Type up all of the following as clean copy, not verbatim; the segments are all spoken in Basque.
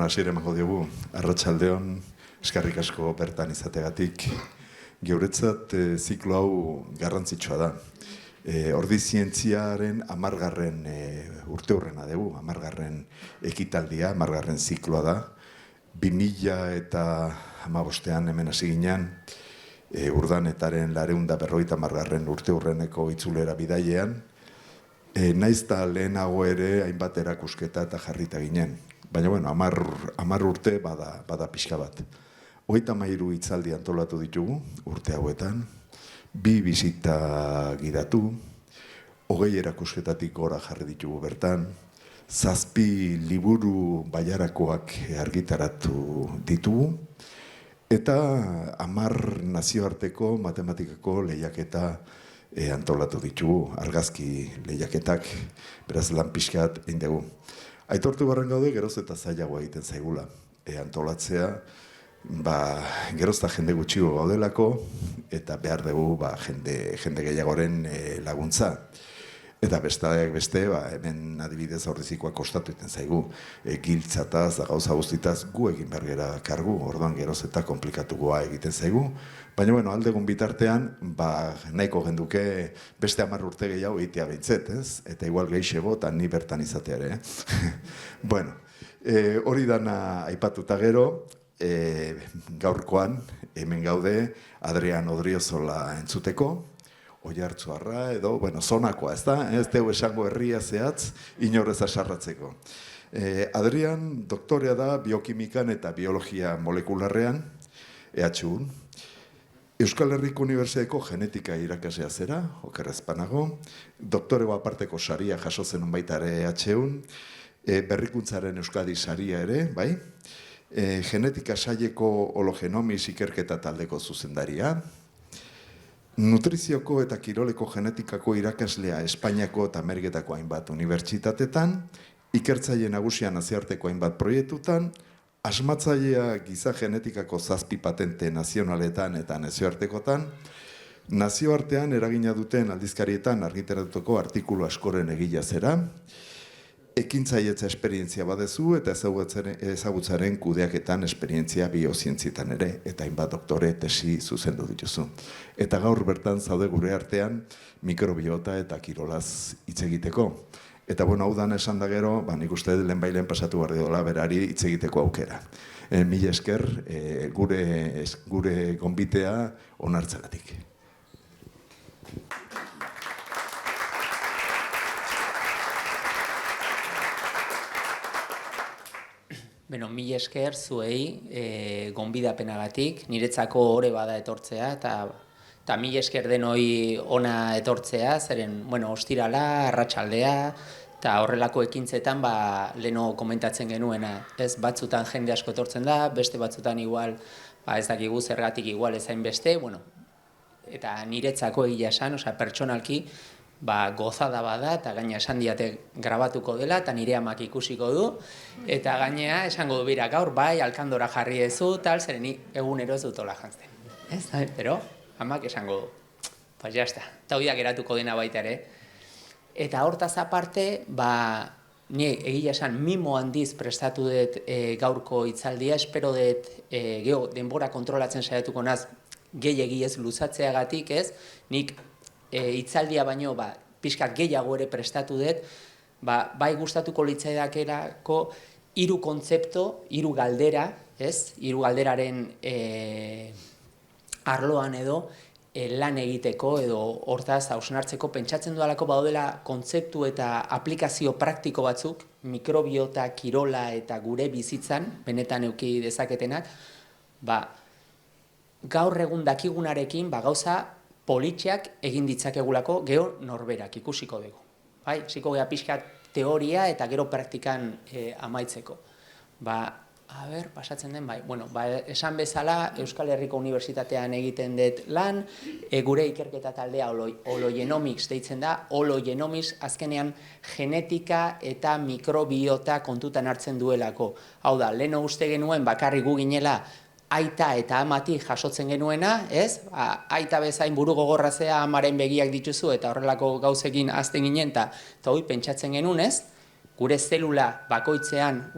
hasiera emango diogu, arratsaldeon, eskerrik asko bertan izategatik. Geuretzat ziklo hau garrantzitsua da. Ordizientziaren 10. urteurrena dugu, 10. ekitaldia, 10. zikloa da. 2015 hemen hasi ginen, Urdanetaren 250. urteurreneko itzulera bidailean, naiz eta lehenago ere hainbat erakusketa eta jarrita ginen. Baina, 10 urte bada pixka bat. 33 hitzaldi antolatu ditugu urte hauetan, 2 bisita gidatu, 20 erakusketatik gora jarri ditugu bertan, 7 liburu bailarakoak argitaratu ditugu, eta 10 nazioarteko matematikako lehiaketa antolatu ditugu, argazki lehiaketak, beraz lan pixkat egin dugu. Aitortu barren gaude, geroz eta zailagoa egiten zaigula antolatzea, geroz eta jende gutxigo gaudelako, eta behar dugu jende gehiagoren laguntza. Eta besteak beste, hemen adibidez Ordizikoa kostatu egiten zaigu, giltzataz, gauza guztitaz, gu egin behar gera kargu, orduan geroz eta komplikatugoa egiten zaigu. Baina, aldegun bitartean, nahiko genduke beste 10 urte gehiago egitea behintzet, ez? Eta igual gehiago eta ni bertan izateare. Hori dana aipatuta gero, gaurkoan, hemen gaude, Adrian Odriozola entzuteko, Oiartzuarra edo, zonakoa, ez da? Ez dugu esango herria zehatz, inorez asarratzeko. Adrian doktorea da biokimikan eta biologia molekularrean, EHUn. Euskal Herriko Unibertsitateko genetika irakaslea zera, okerrezpanago, doktorego aparteko saria jaso zenun baita ere EHUn, berrikuntzaren Euskadi saria ere, bai? Genetika saileko hologenomiz ikerketa taldeko zuzendaria, nutrizioko eta kiroleko genetikako irakaslea Espainiako eta Ameriketako hainbat unibertsitatetan, ikertzaile nagusia nazioarteko hainbat proiektutan, asmatzailea giza genetikako 7 patente nazionaletan eta nazioartekotan, nazioartean eragina duten aldizkarietan argitaratutako artikulu askoren egila zera, ekintzailetza esperientzia badezu eta ezagutzaren kudeaketan esperientzia biozientzietan ere, eta hainbat doktore tesi zuzendu dituzu. Eta gaur bertan zaude gure artean mikrobiota eta kirolaz hitz egiteko. Eta hau dana esan da gero, nik uste lehenbailen pasatu behar dola berari hitz egiteko aukera. Mila esker gure gonbitea onartzagatik. Mila esker zuei gonbidapenagatik, niretzako ore bada etortzea, eta mila esker denoi ona etortzea, zeren, ostirala, arratsaldea, eta horrelako ekintzetan, leno komentatzen genuena, ez batzutan jende asko etortzen da, beste batzutan igual, ez dakigu zergatik igual ezain beste, eta niretzako egia esan, pertsonalki, gozada bada, eta gaina esan diate grabatuko dela, eta nire amak ikusiko du, eta gainea esango du bira gaur, alkandora jarri ezu, zeren egunero ez dutola jantzten. Ez, pero amak esango du, jazta, eta hori da geratuko dena baita ere. Eta hortaz aparte, ni egia esan mimo handiz prestatu dut gaurko hitzaldia, espero dut denbora kontrolatzen saiatuko naz gehiegi ez luzatzeagatik, ez, nik hitzaldia baino pixkat gehiago ere prestatu dut, bai gustatuko litzaidakelako 3 kontzeptu, 3 galdera, ez? 3 galderaren arloan edo lan egiteko edo hortaz hausnartzeko pentsatzen dudalako daudela kontzeptu eta aplikazio praktiko batzuk, mikrobiota, kirola eta gure bizitzan, benetan eduki dezaketenak, gaur egun dakigunarekin gauza politxeak egin ditzakegulako geho norberak ikusiko dugu. Ziko geha pixkat teoria eta gero praktikan amaitzeko. Pasatzen den, esan bezala Euskal Herriko Unibertsitatean egiten dut lan, gure ikerketa taldea hologenomics deitzen da, hologenomics azkenean genetika eta mikrobiota kontutan hartzen duelako. Hau da, leheno uste genuen bakarrik gu ginela aita eta amati jasotzen genuena, ez? Aita bezain buru gogorrazea amaren begiak dituzu eta horrelako gauzekin azten ginen eta hoi pentsatzen genuen, ez? Gure zelula bakoitzean,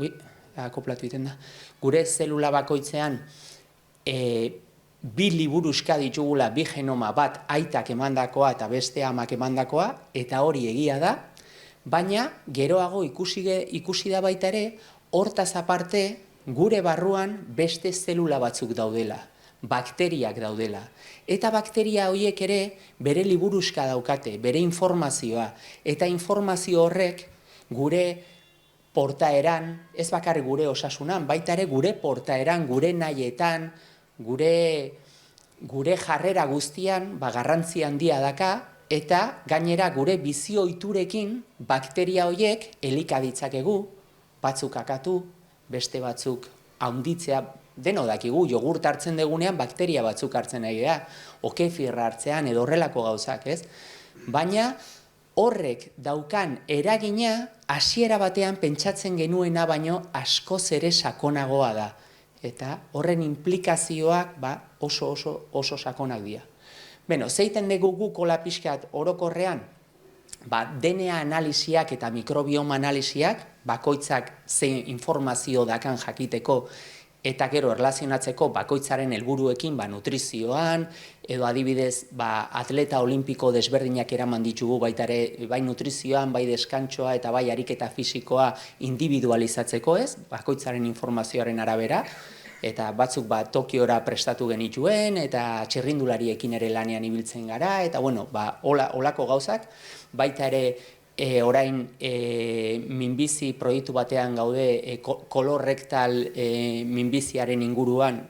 akoplatu egiten da. Gure zelula bakoitzean bi liburuska ditugula, bi genoma, bat aitak emandakoa eta beste amak emandakoa, eta hori egia da, baina geroago ikusi da baita ere, hortaz aparte gure barruan beste zelula batzuk daudela, bakteriak daudela. Eta bakteria horiek ere bere liburuska daukate, bere informazioa, eta informazio horrek gure portaeran, ez bakarrik gure osasunan, baita ere gure portaeran, gure nahietan, gure jarrera guztian garrantzi handia daka, eta gainera gure bizi ohiturekin bakteria horiek elika ditzakegu, batzuk akatu, beste batzuk handitzea, deno dakigu, jogurt hartzen degunean bakteria batzuk hartzen egea, okefirra hartzean edo horrelako gauzak, ez? Baina horrek daukan eragina hasiera batean pentsatzen genuena baino askoz ere sakonagoa da. Eta horren implikazioak oso sakonak dira. Beno, zeiten dugu guk hola pixkat orokorrean, DNA analisiak eta mikrobioma analisiak, bakoitzak zein informazio dakan jakiteko, eta gero erlazionatzeko bakoitzaren helburuekin nutrizioan, edo adibidez atleta olimpiko desberdinak eraman ditugu baita ere, bai nutrizioan, bai deskantsoa eta bai ariketa fisikoa individualizatzeko ez, bakoitzaren informazioaren arabera, eta batzuk Tokiora prestatu genituen, eta txirrindulariekin ere lanean ibiltzen gara, eta bueno, holako gauzak, baita ere orain minbizi proiektu batean gaude kolorektal minbiziaren inguruan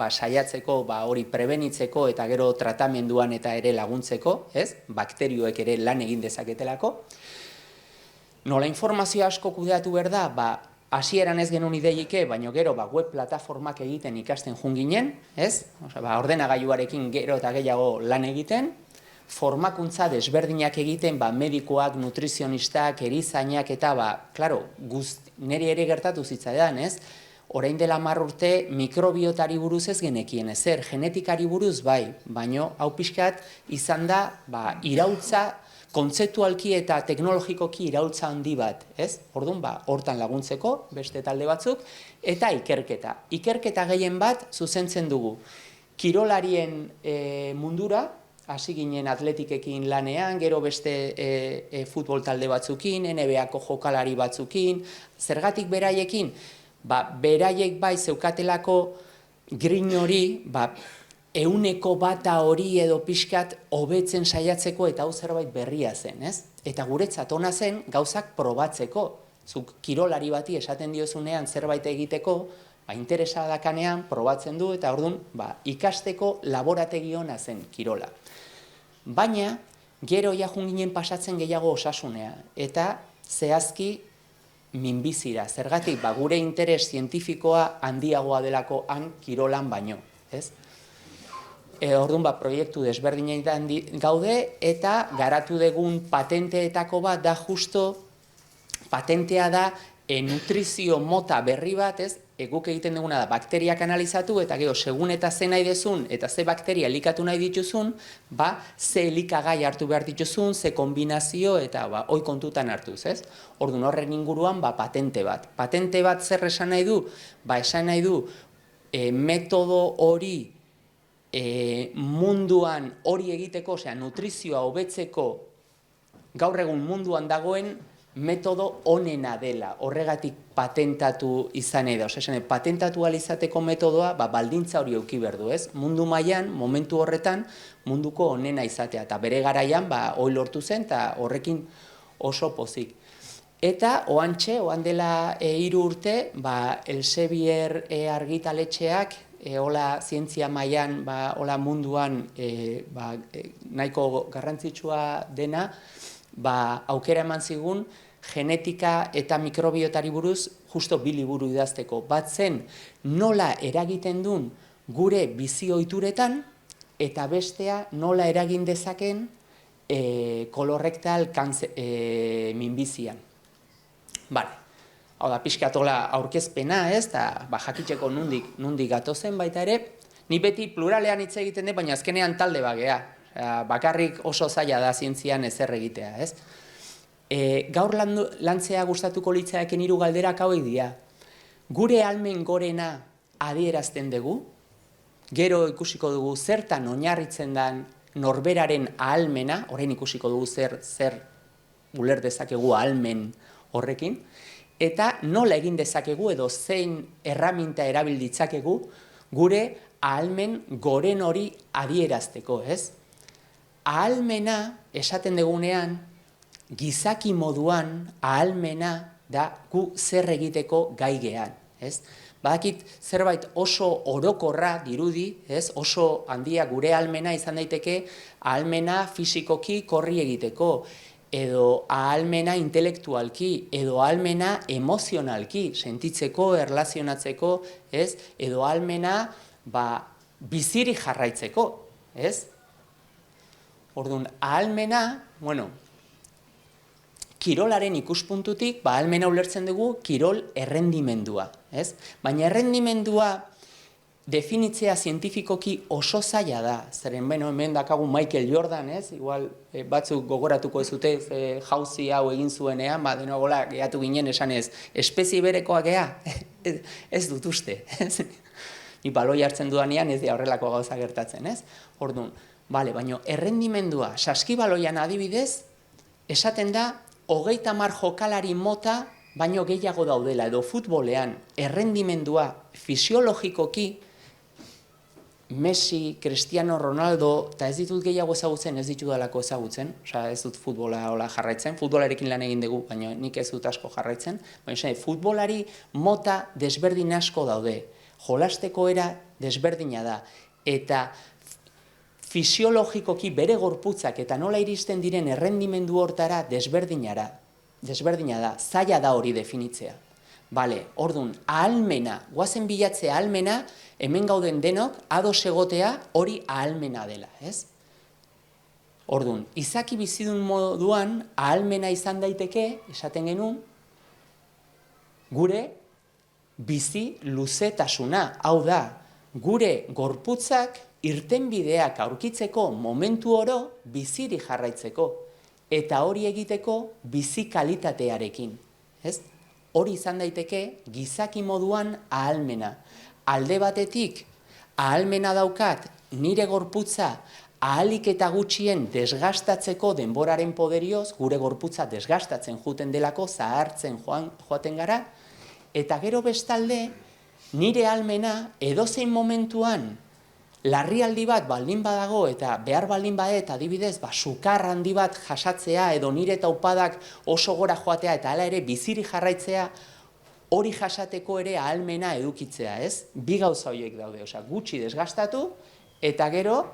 saiatzeko, hori prebenitzeko eta gero tratamenduan eta ere laguntzeko, ez? Bakterioek ere lan egin dezaketelako. Nola informazio asko kudeatu behar da, hasieran ez genuen ideike, baina gero web plataformak egiten ikasten junginen, ez? Ordenagailuarekin gero eta gehiago lan egiten, formakuntza desberdinak egiten, medikoak, nutrizionistak, erizainak eta, klaro, niri ere gertatu zitzaidan, ez? Orain dela 10 urte mikrobiotari buruz ez genekien ezer, genetikari buruz bai, baina hau pixkat izan da, iraultza, kontzeptualki eta teknologikoki iraultza handi bat, ez? Orduan, hortan laguntzeko, beste talde batzuk, eta ikerketa. Ikerketa gehien bat zuzentzen dugu. Kirolarien mundura, hasi ginen atletikekin lanean, gero beste futbol talde batzukin, NBA-ko jokalari batzukin, zergatik beraiekin, beraiek bai zeukatelako grin hori, 100% hori edo pixkat hobetzen saiatzeko eta hau zerbait berria zen, ez? Eta guretzat ona zen gauzak probatzeko. Zuk kirolari bati esaten diozunean zerbait egiteko, interesa dakanean probatzen du eta orduan ikasteko laborategi ona zen kirola. Baina, gero jun ginen pasatzen gehiago osasunea, eta zehazki minbizira. Zergatik, gure interes zientifikoa handiagoa delako han kirolan baino, ez? Orduan, proiektu desberdinetan gaude, eta garatu dugun patenteetako bat da justo, patentea da nutrizio mota berri bat, ez? Guk egiten duguna da bakteriak analizatu, eta gero, segun eta ze nahi dezun, eta ze bakteria elikatu nahi dituzun, ze elikagai hartu behar dituzun, ze kombinazio, eta hoi kontutan hartuz, ez? Orduan, horren inguruan, patente bat. Patente bat zer esan nahi du? Esan nahi du, metodo hori munduan hori egiteko, osea, nutrizioa hobetzeko gaur egun munduan dagoen metodo onena dela, horregatik patentatu izan edo. Patentatu alizateko metodoa, baldintza hori euki berdu, ez? Mundu mailan, momentu horretan, munduko onena izatea, eta bere garaian, hoi lortu zen, eta horrekin oso pozik. Eta, oan dela 3 urte, Elsevier argitaletxeak, hola zientzia mailan, hola munduan nahiko garrantzitsua dena, aukera eman zigun, genetika eta mikrobiotari buruz justo 2 liburu idazteko. Bat zen nola eragiten duen gure bizi ohituretan eta bestea nola eragin dezaken kolorektal minbizian. Hau da, pixkatola aurkezpena, ez, eta jakiteko nundik gatozen baita ere. Ni beti pluralean hitz egiten dut, baina azkenean talde bagea. Bakarrik oso zaila da zientzian ezer egitea, ez? Gaur lantzea gustatuko litzaeken 3 galderak hauek dira. gure ahalmen gorena adierazten dugu, gero ikusiko dugu zertan oinarritzen den norberaren ahalmena, orain ikusiko dugu zer uler dezakegu ahalmen horrekin, eta nola egin dezakegu edo zein erraminta erabil ditzakegu gure ahalmen goren hori adierazteko, ez? Ahalmena esaten dugunean, gizaki moduan ahalmena da gu zer egiteko gai gean, ez? Badakit zerbait oso orokorra dirudi, ez? Oso handia gure ahalmena izan daiteke ahalmena fisikoki korri egiteko, edo ahalmena intelektualki, edo ahalmena emozionalki, sentitzeko, erlazionatzeko, ez? Edo ahalmena biziri jarraitzeko, ez? Orduan, ahalmena, kirolaren ikuspuntutik, ahalmena ulertzen dugu kirol errendimendua, ez? Baina errendimendua definitzea zientifikoki oso zaila da, zeren hemen dakagu Michael Jordan, ez? Igual batzuk gogoratuko ez dute jauzi hau egin zuenean, denogola gehatu ginen esanez, espezie berekoa gea, ez dut uste, ez? Ni baloi hartzen dudanean ez da horrelako gauza gertatzen, ez? Orduan, baina errendimendua, saskibaloian adibidez, esaten da, 30 jokalari mota baino gehiago daudela, edo futbolean errendimendua fisiologikoki Messi, Cristiano Ronaldo, eta ez ditut gehiago ezagutzen, ez ditudalako ezagutzen, ez dut futbola jarraitzen, futbolarekin lan egin dugu, baina nik ez dut asko jarraitzen, baina futbolari mota desberdin asko daude, jolasteko era desberdina da, eta fisiologikoki bere gorputzak eta nola iristen diren errendimendu hortara desberdina da, zaila da hori definitzea. Orduan, ahalmena, guazen bilatzea ahalmena, hemen gauden denok, ados egotea hori ahalmena dela, ez? Orduan, izaki bizidun moduan, ahalmena izan daiteke, esaten genuen, gure bizi luzetasuna, hau da, gure gorputzak irtenbideak aurkitzeko momentu oro biziri jarraitzeko, eta hori egiteko bizi kalitatearekin, ez? Hori izan daiteke gizaki moduan ahalmena. Alde batetik, ahalmena daukat nire gorputza ahalik eta gutxien desgastatzeko denboraren poderioz, gure gorputza desgastatzen joaten delako, zahartzen joaten gara, eta gero bestalde, nire ahalmena edozein momentuan larrialdi bat baldin badago eta behar baldin badet adibidez sukar handi bat jasatzea edo nire taupadak oso gora joatea eta hala ere biziri jarraitzea hori jasateko ere ahalmena edukitzea, ez? Bi gauza horiek daude, gutxi desgastatu eta gero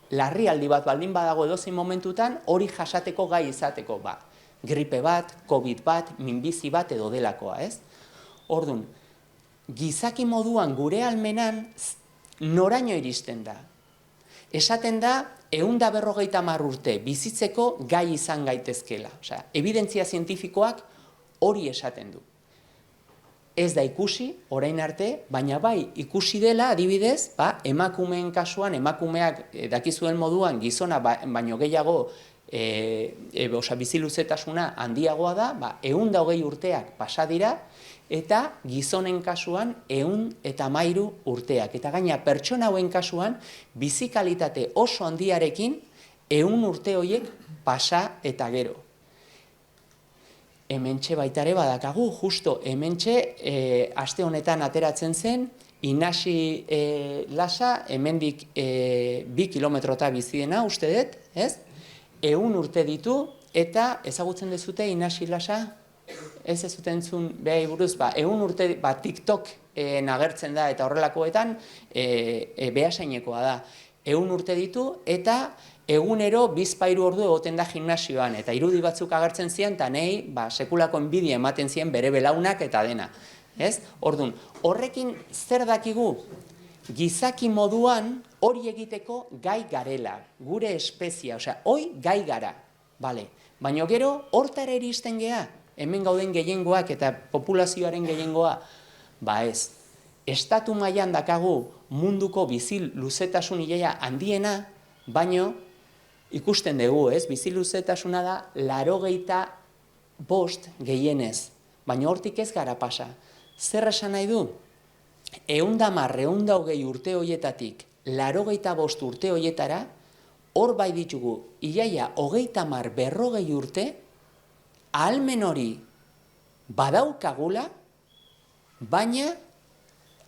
larrialdi bat baldin badago edozein momentutan hori jasateko gai izateko, gripe bat, covid bat, minbizi bat edo delakoa, ez? Orduan, gizaki moduan gure ahalmenan noraino iristen da. Esaten da, 150 urte bizitzeko gai izan gaitezkela. Evidentzia zientifikoak hori esaten du. Ez da ikusi, orain arte, baina bai ikusi dela adibidez, emakumeen kasuan, emakumeak dakizuen moduan gizona baino gehiago biziluzetasuna handiagoa da, 120 urteak pasa dira, eta gizonen kasuan 113 urteak. Eta gaina pertsona hauen kasuan bizikalitate oso handiarekin 100 urte horiek pasa eta gero. Hementxe baitare badakagu, justo hementxe aste honetan ateratzen zen, Inasi Lasa, hemendik 2 kilometrota biziena uste dut, ez? 100 urte ditu, eta ezagutzen dezute Inasi Lasa? Ez zuten zuen behai buruz, 100 urte, TikTok nagertzen da eta horrelakoetan behasainekoa da. 100 urte ditu eta egunero 2-3 ordu egoten da gimnasioan eta irudi batzuk agertzen ziren eta nahi sekulako enbidia ematen ziren bere belaunak eta dena. Orduan, horrekin zer dakigu? Gizaki moduan hori egiteko gai garela, gure espezia, hoi gai gara, baina gero hortara iristen geha, hemen gauden gehiengoak eta populazioaren gehiengoa, ez. Estatu mailan dakagu munduko bizi luzetasun ideia handiena, baino ikusten dugu, bizi luzetasuna da 85 gehienez, baina hortik ez gara pasa. Zer esan nahi du? 110-120 urte hoietatik 85 urte hoietara, hor bai ditugu, iaia 30-40 urte, ahalmen hori badaukagula, baina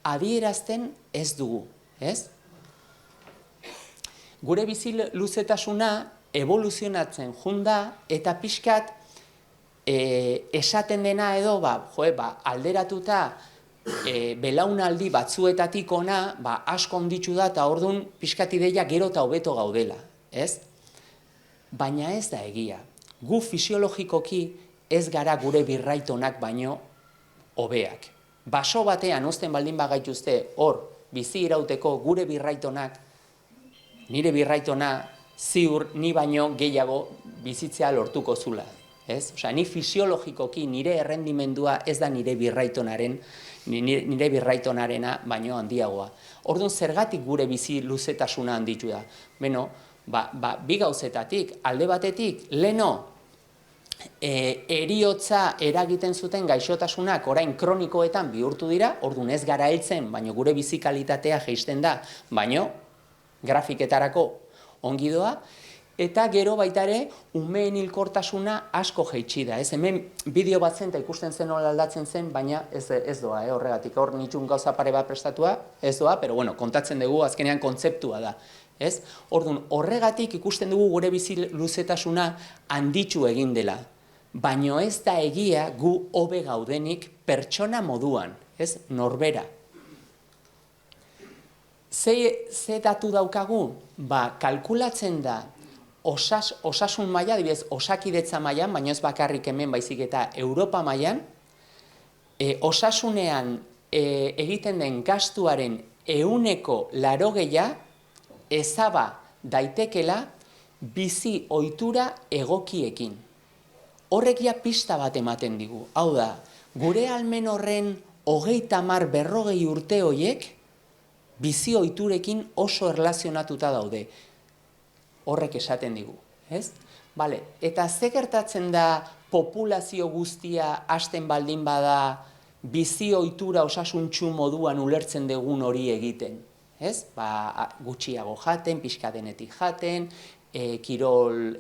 adierazten ez dugu, ez? Gure bizi luzetasuna evoluzionatzen junda eta pixkat esaten dena edo, alderatuta belaunaldi batzuetatik ona, asko onditu da eta orduan pixkat ideia gero eta hobeto gaudela, ez? Baina ez da egia. Gu fisiologikoki ez gara gure birraitonak baino hobeak. Baso batean uzten baldin bagaituzte hor bizi irauteko gure birraitonak, nire birraitona ziur ni baino gehiago bizitzea lortuko zula. Ez? Osea, ni fisiologikoki nire errendimendua ez da nire birraitonarena baino handiagoa. Orduan zergatik gure bizi luzetasuna handitu da. Beno, bi gauzetatik, alde batetik, leno, heriotza eragiten zuten gaixotasunak orain kronikoetan bihurtu dira, orduan ez gara heltzen, baino gure bizi kalitatea jaisten da, baino grafiketarako ongi doa, eta gero baita ere, umeen hilkortasuna asko jaitsi da. Hemen bideo bat zen eta ikusten zen nola aldatzen zen, baina ez doa, horregatik. Hor nitxun gauza pare bat prestatua, ez doa, pero bueno, kontatzen dugu, azkenean kontzeptua da. Orduan, horregatik ikusten dugu gure bizi luzetasuna handitsu egin dela. Baino ez da egia gu hobe gaudenik pertsona moduan, norbera. Ze datu daukagu? Kalkulatzen da osasun maila, adibidez, Osakidetza mailan, baina ez bakarrik hemen baizik eta Europa mailan, osasunean egiten den gastuaren 80% ezaba daitekela bizi ohitura egokiekin. Horrek ja pista bat ematen digu. Hau da, gure ahalmen horren 30-40 urte horiek bizi ohiturekin oso erlazionatuta daude. Horrek esaten digu, ez? Eta ze gertatzen da populazio guztia hasten baldin bada bizi ohitura osasuntsu moduan ulertzen dugun hori egiten, ez? Gutxiago jaten, pixka denetik jaten, kirol,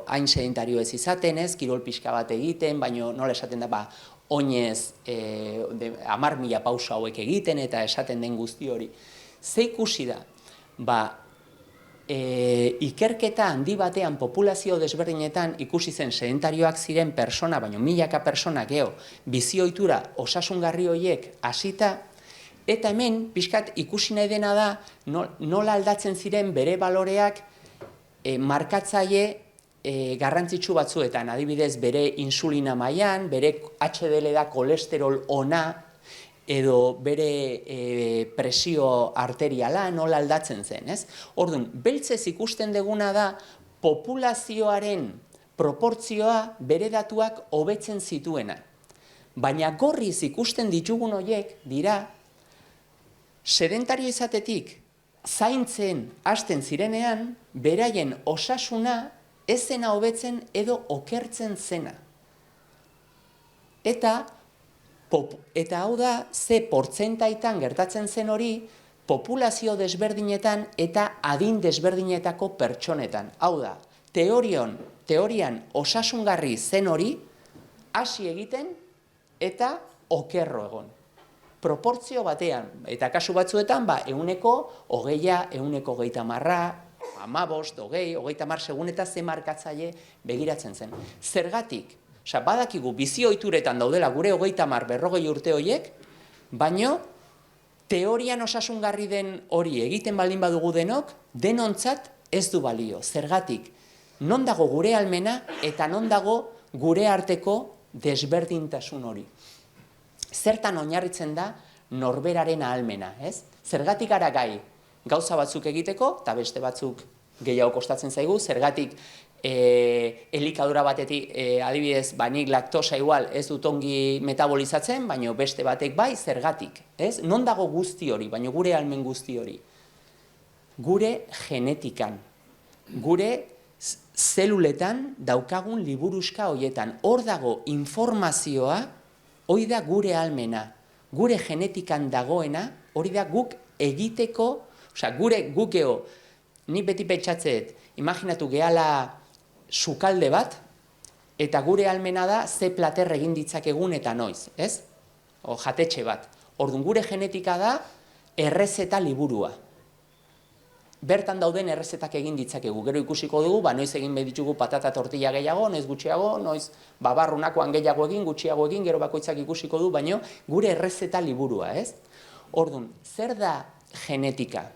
hain sedentario ez izaten, ez? Kirol pixka bat egiten, baina nola esaten da, oinez 10.000 pausa hauek egiten eta esaten den guzti hori. Ze ikusi da? Ikerketa handi batean populazio desberdinetan ikusi zen sedentarioak ziren persona, baina milaka persona geho, bizi ohitura osasungarri horiek hasita, eta hemen, pixkat ikusi nahi dena da, nola aldatzen ziren bere baloreak markatzaile garrantzitsu batzuetan, adibidez bere insulina mailan, bere HDL da kolesterol ona, edo bere presio arteriala nola aldatzen zen, ez? Orduan, beltzez ikusten deguna da populazioaren proportzioa bere datuak hobetzen zituena. Baina gorriz ikusten ditugun horiek dira sedentario izatetik zaintzen hasten zirenean, beraien osasuna ez zena hobetzen edo okertzen zena. Eta hau da, ze portzentaitan gertatzen zen hori, populazio desberdinetan eta adin desberdinetako pertsonetan. Hau da, teorian osasungarri zen hori, hasi egiten eta okerro egon. Proportzio batean, eta kasu batzuetan, 120, 130, 15, 20, 30 segun eta ze markatzaile begiratzen zen. Zergatik? Badakigu bizi ohituretan daudela gure 30-40 urte horiek, baino teorian osasungarri den hori egiten baldin badugu denok, denontzat ez du balio. Zergatik, non dago gure ahalmena eta non dago gure arteko desberdintasun hori. Zertan oinarritzen da norberaren ahalmena, ez? Zergatik gara gai gauza batzuk egiteko, eta beste batzuk gehiago kostatzen zaigu, zergatik elikadura batetik, adibidez, nik laktosa igual ez dut ongi metabolizatzen, baina beste batek bai, zergatik, ez? Non dago guzti hori, baina gure ahalmen guzti hori? Gure genetikan, gure zeluletan daukagun liburuska horietan. Hor dago informazioa hori da gure ahalmena, gure genetikan dagoena, hori da guk egiteko, guk eo, ni beti pentsatzeet, imaginatu gehala sukalde bat, eta gure ahalmena da ze plater egin ditzakegun eta noiz, ez? O jatetxe bat. Orduan gure genetika da errezeta liburua. Bertan dauden errezetak egin ditzakegu. Gero ikusiko dugu, noiz egin behar ditugu patata tortilla gehiago, noiz gutxiago, noiz barrunakoan gehiago egin, gutxiago egin, gero bakoitzak ikusiko du, baino gure errezeta liburua, ez? Orduan, zer da genetika?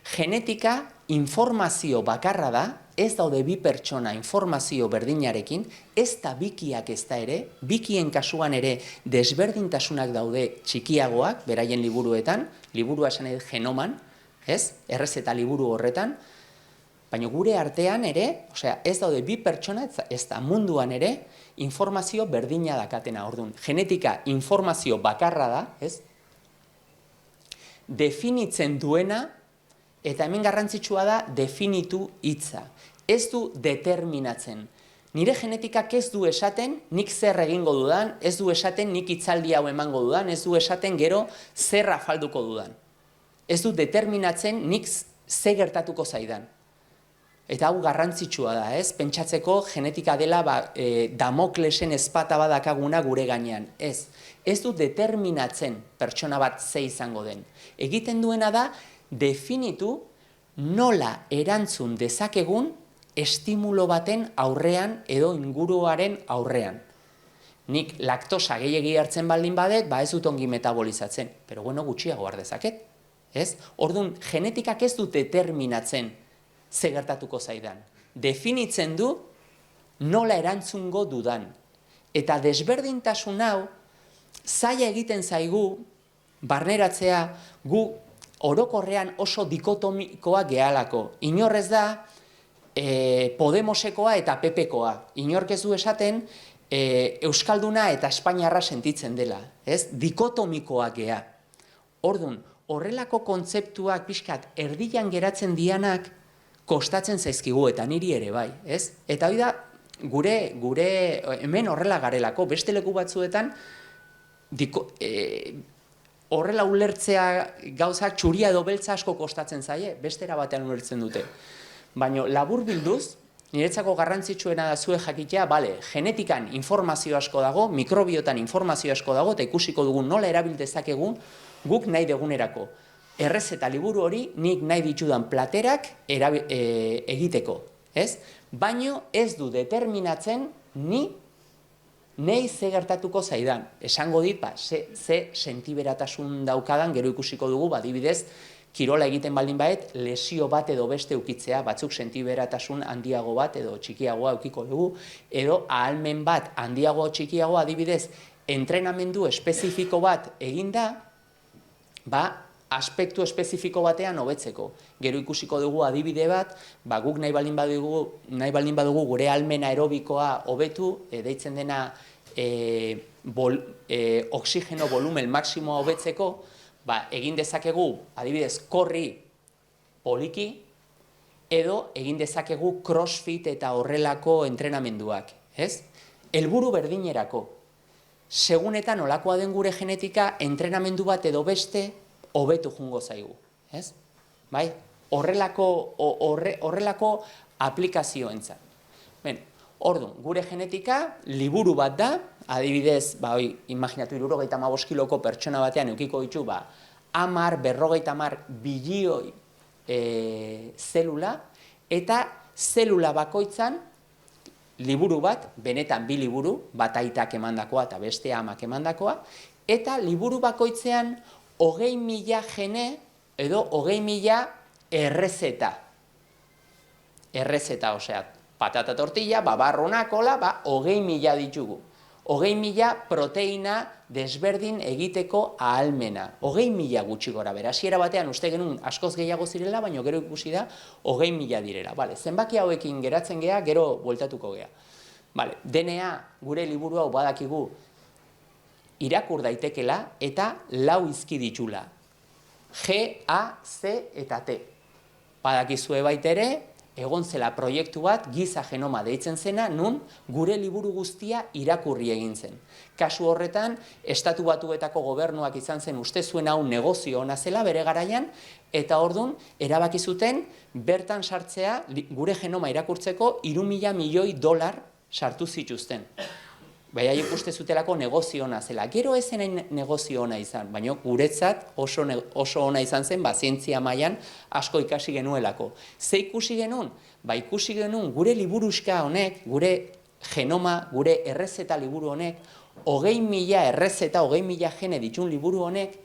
Genetika informazio bakarra da, ez daude bi pertsona informazio berdinarekin, ez da bikiak ez da ere, bikien kasuan ere desberdintasunak daude txikiagoak, beraien liburuetan, liburua esan edo genoman, ez? Errezeta liburu horretan, baina gure artean ere, ez daude bi pertsona, ez da munduan ere, informazio berdina dakatena. Orduan, genetika informazio bakarra da, ez? Definitzen duena, eta hemen garrantzitsua da definitu hitza. Ez du determinatzen. Nire genetikak ez du esaten nik zer egingo dudan, ez du esaten nik hitzaldi hau emango dudan, ez du esaten gero zer afalduko dudan. Ez du determinatzen nik ze gertatuko zaidan. Eta hau garrantzitsua da, ez? Pentsatzeko genetika dela Damoklesen ezpata badakaguna gure gainean. Ez du determinatzen pertsona bat ze izango den. Egiten duena da definitu nola erantzun dezakegun estimulo baten aurrean edo inguruaren aurrean. Nik laktosa gehiegi hartzen baldin badet, ez dut ongi metabolizatzen, pero gutxiago har dezaket. Orduan, genetikak ez du determinatzen ze gertatuko zaidan. Definitzen du nola erantzungo dudan. Eta desberdintasun hau, zaila egiten zaigu, barneratzea, gu orokorrean oso dikotomikoa gehalako. Inorrez da Podemosekoa eta PPkoa. Inork ez du esaten Euskalduna eta Espainiarra sentitzen dela. Dikotomikoa gea. Orduan, horrelako kontzeptuak pixkat erdian geratzen dianak kostatzen zaizkigu eta niri ere bai. Eta hori da, gure hemen horrela garelako, beste leku batzuetan horrela ulertzea gauzak txuria edo beltza asko kostatzen zaie, bestera batean ulertzen dute. Baina labur bilduz, niretzako garrantzitsuena da zue jakitea, genetikan informazio asko dago, mikrobiotan informazio asko dago, eta ikusiko dugun nola erabildezakegun guk nahi degunerako. Errezeta liburu hori nik nahi ditudan platerak egiteko. Baina ez du determinatzen nei ze gertatuko zaidan. Esango dit, ze sentiberatasun daukadan, gero ikusiko dugu, adibidez, kirola egiten baldin baet, lesio bat edo beste ukitzea, batzuk sentiberatasun handiago bat edo txikiagoa ukiko dugu, edo ahalmen bat handiago txikiago, adibidez, entrenamendu espezifiko bat eginda, aspektu espezifiko batean hobetzeko. Gero ikusiko dugu adibide bat, guk nahi baldin badugu gure ahalmena aerobikoa hobetu, deitzen dena oxigeno volumen maksimoa hobetzeko, egin dezakegu, adibidez, korri poliki, edo egin dezakegu crossfit eta horrelako entrenamenduak. Helburu berdinerako. Segunetan olakoa den gure genetika, entrenamendu bat edo beste hobetu jungo zaigu. Horrelako aplikazioentzat. Orduan, gure genetika liburu bat da, adibidez, imaginatu 75 kiloko pertsona batean eukiko ditu, 50 bilioi zelula, eta zelula bakoitzan liburu bat, benetan bi liburu, bat aitak emandakoa eta beste amak emandakoa, eta liburu bakoitzean 20.000 gene edo 20.000 errezeta. Errezeta, patata tortilla, barrunakola, 20.000 ditugu. 20.000 proteina desberdin egiteko ahalmena. 20.000 gutxi gora bera. Hasiera batean uste genuen askoz gehiago zirela, baina gero ikusi da 20.000 direla. Zenbaki hauekin geratzen gea, gero bueltatuko gea. DNA gure liburu hau badakigu irakur daitekela eta 4 hizki ditula. G, A, C eta T. Badakizue baitere, egon zela proiektu bat, giza genoma deitzen zena, nun gure liburu guztia irakurri egin zen. Kasu horretan, Estatu Batuetako gobernuak izan zen uste zuen hau negozio ona zela bere garaian, eta ordun erabaki zuten bertan sartzea gure genoma irakurtzeko 3.000 milioi dolar sartu zituzten. Haiek uste zutelako negozio ona zela. Gero ez zen negozio ona izan, baina guretzat oso ona izan zen, zientzia mailan asko ikasi genuelako. Ze ikusi genuen? Ikusi genuen gure liburuxka honek, gure genoma, gure errezeta liburu honek, 20.000 errezeta, 20.000 gene ditun liburu honek,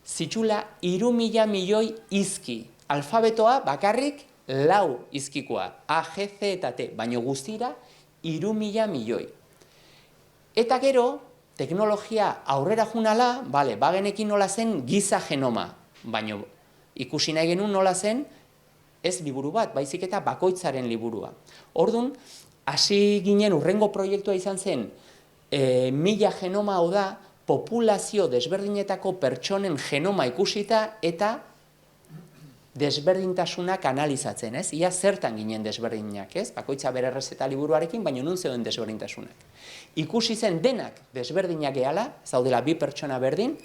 zitula 3.000 milioi izki. Alfabetoa bakarrik 4 izkikoa, A, G, C eta T, baina guztira 3.000 milioi. Eta gero, teknologia aurrera junala, bagenekin nola zen giza genoma, baina ikusi nahi genuen nola zen ez liburu bat, baizik eta bakoitzaren liburua. Orduan, hasi ginen urrengo proiektua izan zen, 1000 genoma hau da, populazio desberdinetako pertsonen genoma ikusita eta desberdintasunak analizatzen, ez? Ia zertan ginen desberdinak, ez? Bakoitza bere errezeta liburuarekin, baina nun zeuden desberdintasunak. Ikusi zen denak desberdinak gehala, zaudela 2 pertsona berdin,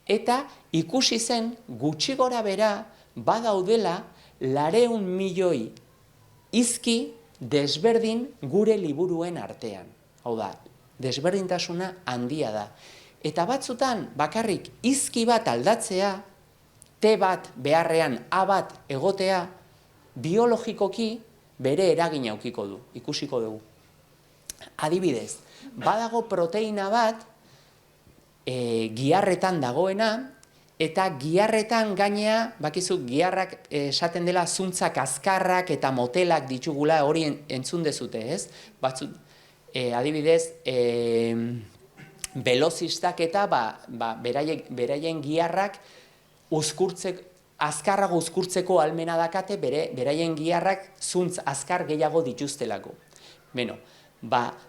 eta ikusi zen gutxi gora bera badaudela 400 milioi izki desberdin gure liburuen artean. Hau da, desberdintasuna handia da. Eta batzutan bakarrik izki bat aldatzea, T bat beharrean A bat egotea, biologikoki bere eragina aukiko du, ikusiko dugu. Adibidez, badago proteina bat giharretan dagoena, eta giharretan gainea, bakizu giharrak esaten dela zuntzak azkarrak eta motelak ditugula, hori entzun dezute, ez? Adibidez, velozistak eta beraien giharrak azkarrago uzkurtzeko ahalmena dakate beraien giharrak zuntz azkar gehiago dituztelako.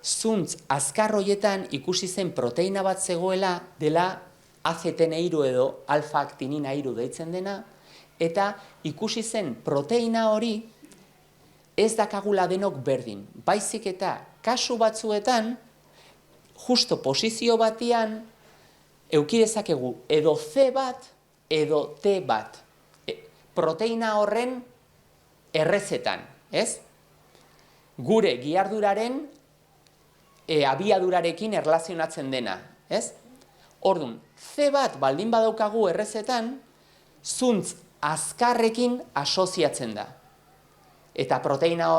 Zuntz azkar horietan ikusi zen proteina bat zegoela dela ACTN3 edo alfa-aktinina3 deitzen dena, eta ikusi zen proteina hori ez dakagula denok berdin. Baizik eta kasu batzuetan, justo posizio batian, eduki dezakegu edo C bat, edo T bat, proteina horren errezetan, ez? Gure giarduraren abiadurarekin erlazionatzen dena, ez? Orduan, C bat baldin badaukagu errezetan, zuntz azkarrekin asoziatzen da. Eta proteina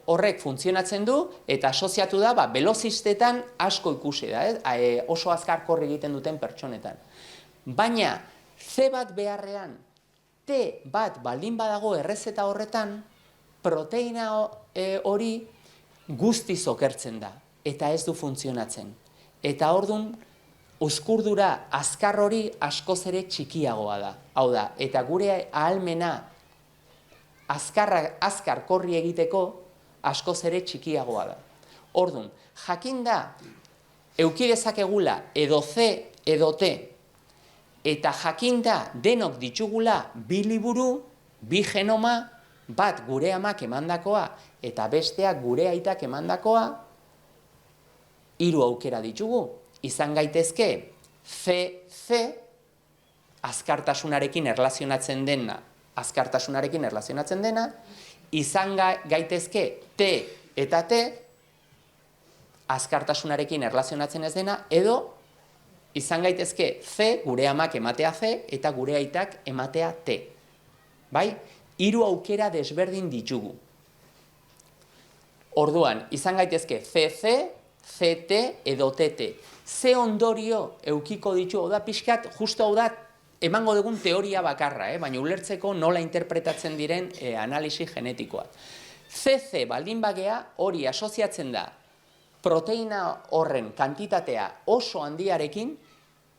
horrek funtzionatzen du, eta asoziatu da, velozistetan asko ikusi da, oso azkar korri egiten duten pertsonetan. Baina, C bat beharrean, T bat baldin badago errezeta horretan, proteina hori guztiz okertzen da, eta ez du funtzionatzen. Eta orduan, uzkurdura azkar hori askoz ere txikiagoa da. Hau da, eta gure ahalmena azkar korri egiteko askoz ere txikiagoa da. Orduan, jakin da, eduki dezakegula edo C edo T, eta jakinda denok ditugula 2 liburu, 2 genoma, bat gure amak emandakoa eta besteak gure aitak emandakoa, 3 aukera ditugu. Izan gaitezke CC, azkartasunarekin erlazionatzen dena, izan gaitezke T eta T, azkartasunarekin erlazionatzen ez dena, edo izan gaitezke C, gure amak ematea C, eta gure aitak ematea T. Bai? 3 aukera desberdin ditugu. Orduan, izan gaitezke CC, CT edo TT. Ze ondorio eukiko ditu, hau da pixkat, justo hau da, emango dugun teoria bakarra, baina ulertzeko nola interpretatzen diren analisi genetikoa. CC baldin bagea hori asoziatzen da proteina horren kantitatea oso handiarekin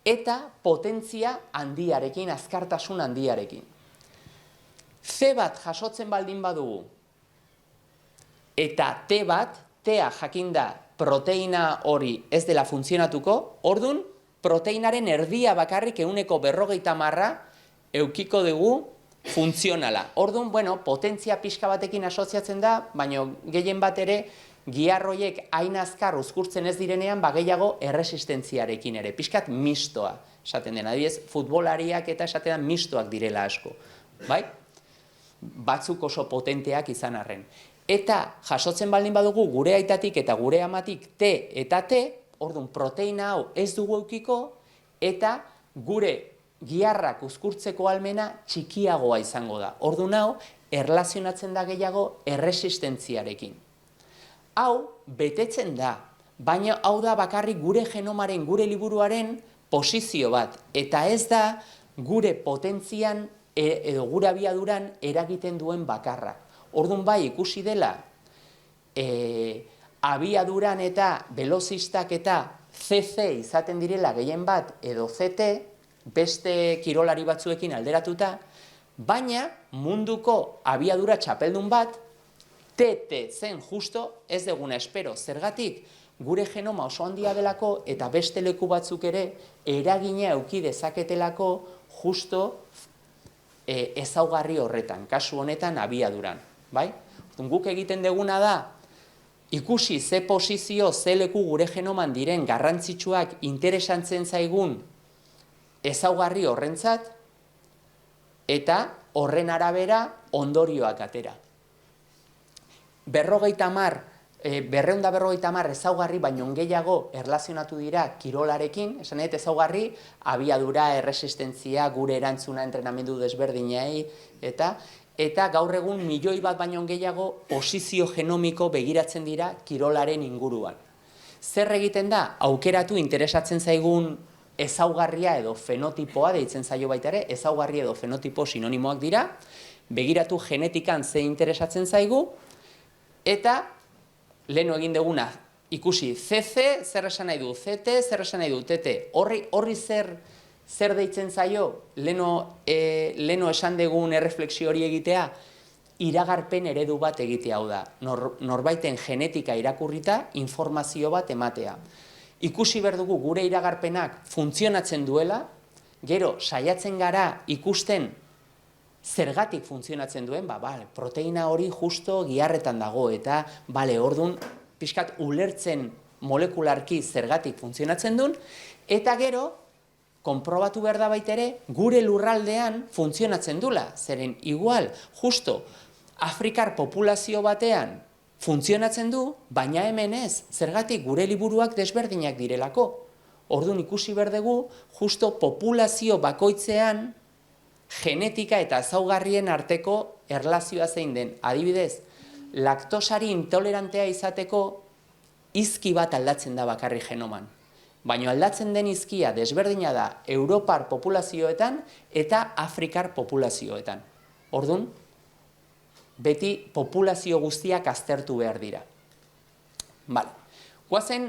eta potentzia handiarekin, azkartasun handiarekin. C bat jasotzen baldin badugu eta T bat, Tea jakinda proteina hori ez dela funtzionatuko, ordun proteinaren erdia bakarrik 150 eukiko dugu funtzionala. Orduan, potentzia pixka batekin asoziatzen da, baina gehien bat ere, giarroiek hain azkar uzkurtzen ez direnean, gehiago erresistentziarekin ere, pixkat mistoa, esaten dena. Adibidez, futbolariak eta esaten da mistoak direla asko, bai? Batzuk oso potenteak izan arren. Eta jasotzen baldin badugu gure aitatik eta gure amatik T eta T, orduan proteina hau ez dugu eukiko, eta gure giarrak uzkurtzeko ahalmena txikiagoa izango da. Orduan hau, erlazionatzen da gehiago erresistentziarekin. Hau, betetzen da, baina hau da bakarrik gure genomaren, gure liburuaren posizio bat, eta ez da gure potentzian edo gure abiaduran eragiten duen bakarra. Orduan bai ikusi dela, abiaduran eta velozistak eta CC izaten direla gehien bat edo CT, beste kirolari batzuekin alderatuta, baina munduko abiadura txapeldun bat, TT zen justo ez deguna espero. Zergatik, gure genoma oso handia delako eta beste leku batzuk ere eragina eduki dezaketelako justo ezaugarri horretan, kasu honetan abiaduran. Bai? Guk egiten deguna da, ikusi ze posizio, ze leku gure genoman diren garrantzitsuak interesantzen zaigun ezaugarri horrentzat, eta horren arabera ondorioak atera. 250 ezaugarri baino gehiago erlazionatu dira kirolarekin, esan dut ezaugarri, abiadura, erresistentzia, gure erantzuna entrenamendu desberdinei, eta gaur egun milioi bat baino gehiago posizio genomiko begiratzen dira kirolaren inguruan. Zer egiten da? Aukeratu interesatzen zaigun ezaugarria edo fenotipoa, deitzen zaio baita ere, ezaugarri edo fenotipo sinonimoak dira, begiratu genetikan ze interesatzen zaigu, eta leheno egin duguna ikusi CC, zer esan nahi du, CT, zer esan nahi du, TT. Horri zer deitzen zaio, leheno esan dugun erreflexio hori egitea, iragarpen eredu bat egitea hau da. Norbaiten genetika irakurrita, informazio bat ematea. Ikusi behar dugu gure iragarpenak funtzionatzen duela, gero saiatzen gara ikusten zergatik funtzionatzen duen, proteina hori justo giarretan dago, eta orduan pixkat ulertzen molekularki zergatik funtzionatzen duen, eta gero, konprobatu behar da baita ere, gure lurraldean funtzionatzen dula, zeren igual, justo, Afrikar populazio batean funtzionatzen du, baina hemen ez, zergatik gure liburuak desberdinak direlako. Orduan ikusi behar dugu, justo populazio bakoitzean, genetika eta ezaugarrien arteko erlazioa zein den. Adibidez, laktosari intolerantea izateko izki bat aldatzen da bakarri genoman. Baina aldatzen den izkia desberdina da Europar populazioetan eta Afrikar populazioetan. Orduan, beti populazio guztiak aztertu behar dira. Guazen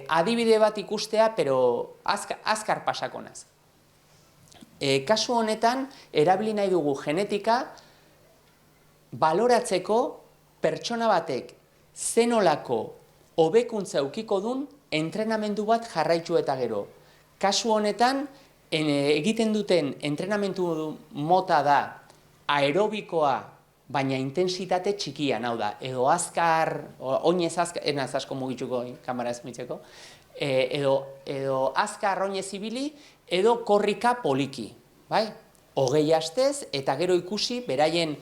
adibide bat ikustea, pero azkar pasakonaz. Kasu honetan, erabili nahi dugu genetika baloratzeko pertsona batek zenolako hobekuntza eukiko dun entrenamendu bat jarraitu eta gero. Kasu honetan, egiten duten entrenamendu mota da aerobikoa, baina intensitate txikian, hau da, edo azkar, oinez azkar, enaz asko mugituko, kamara ez mitzeko, edo azkar oinez ibili, edo korrika poliki, bai? 20 astez, eta gero ikusi, beraien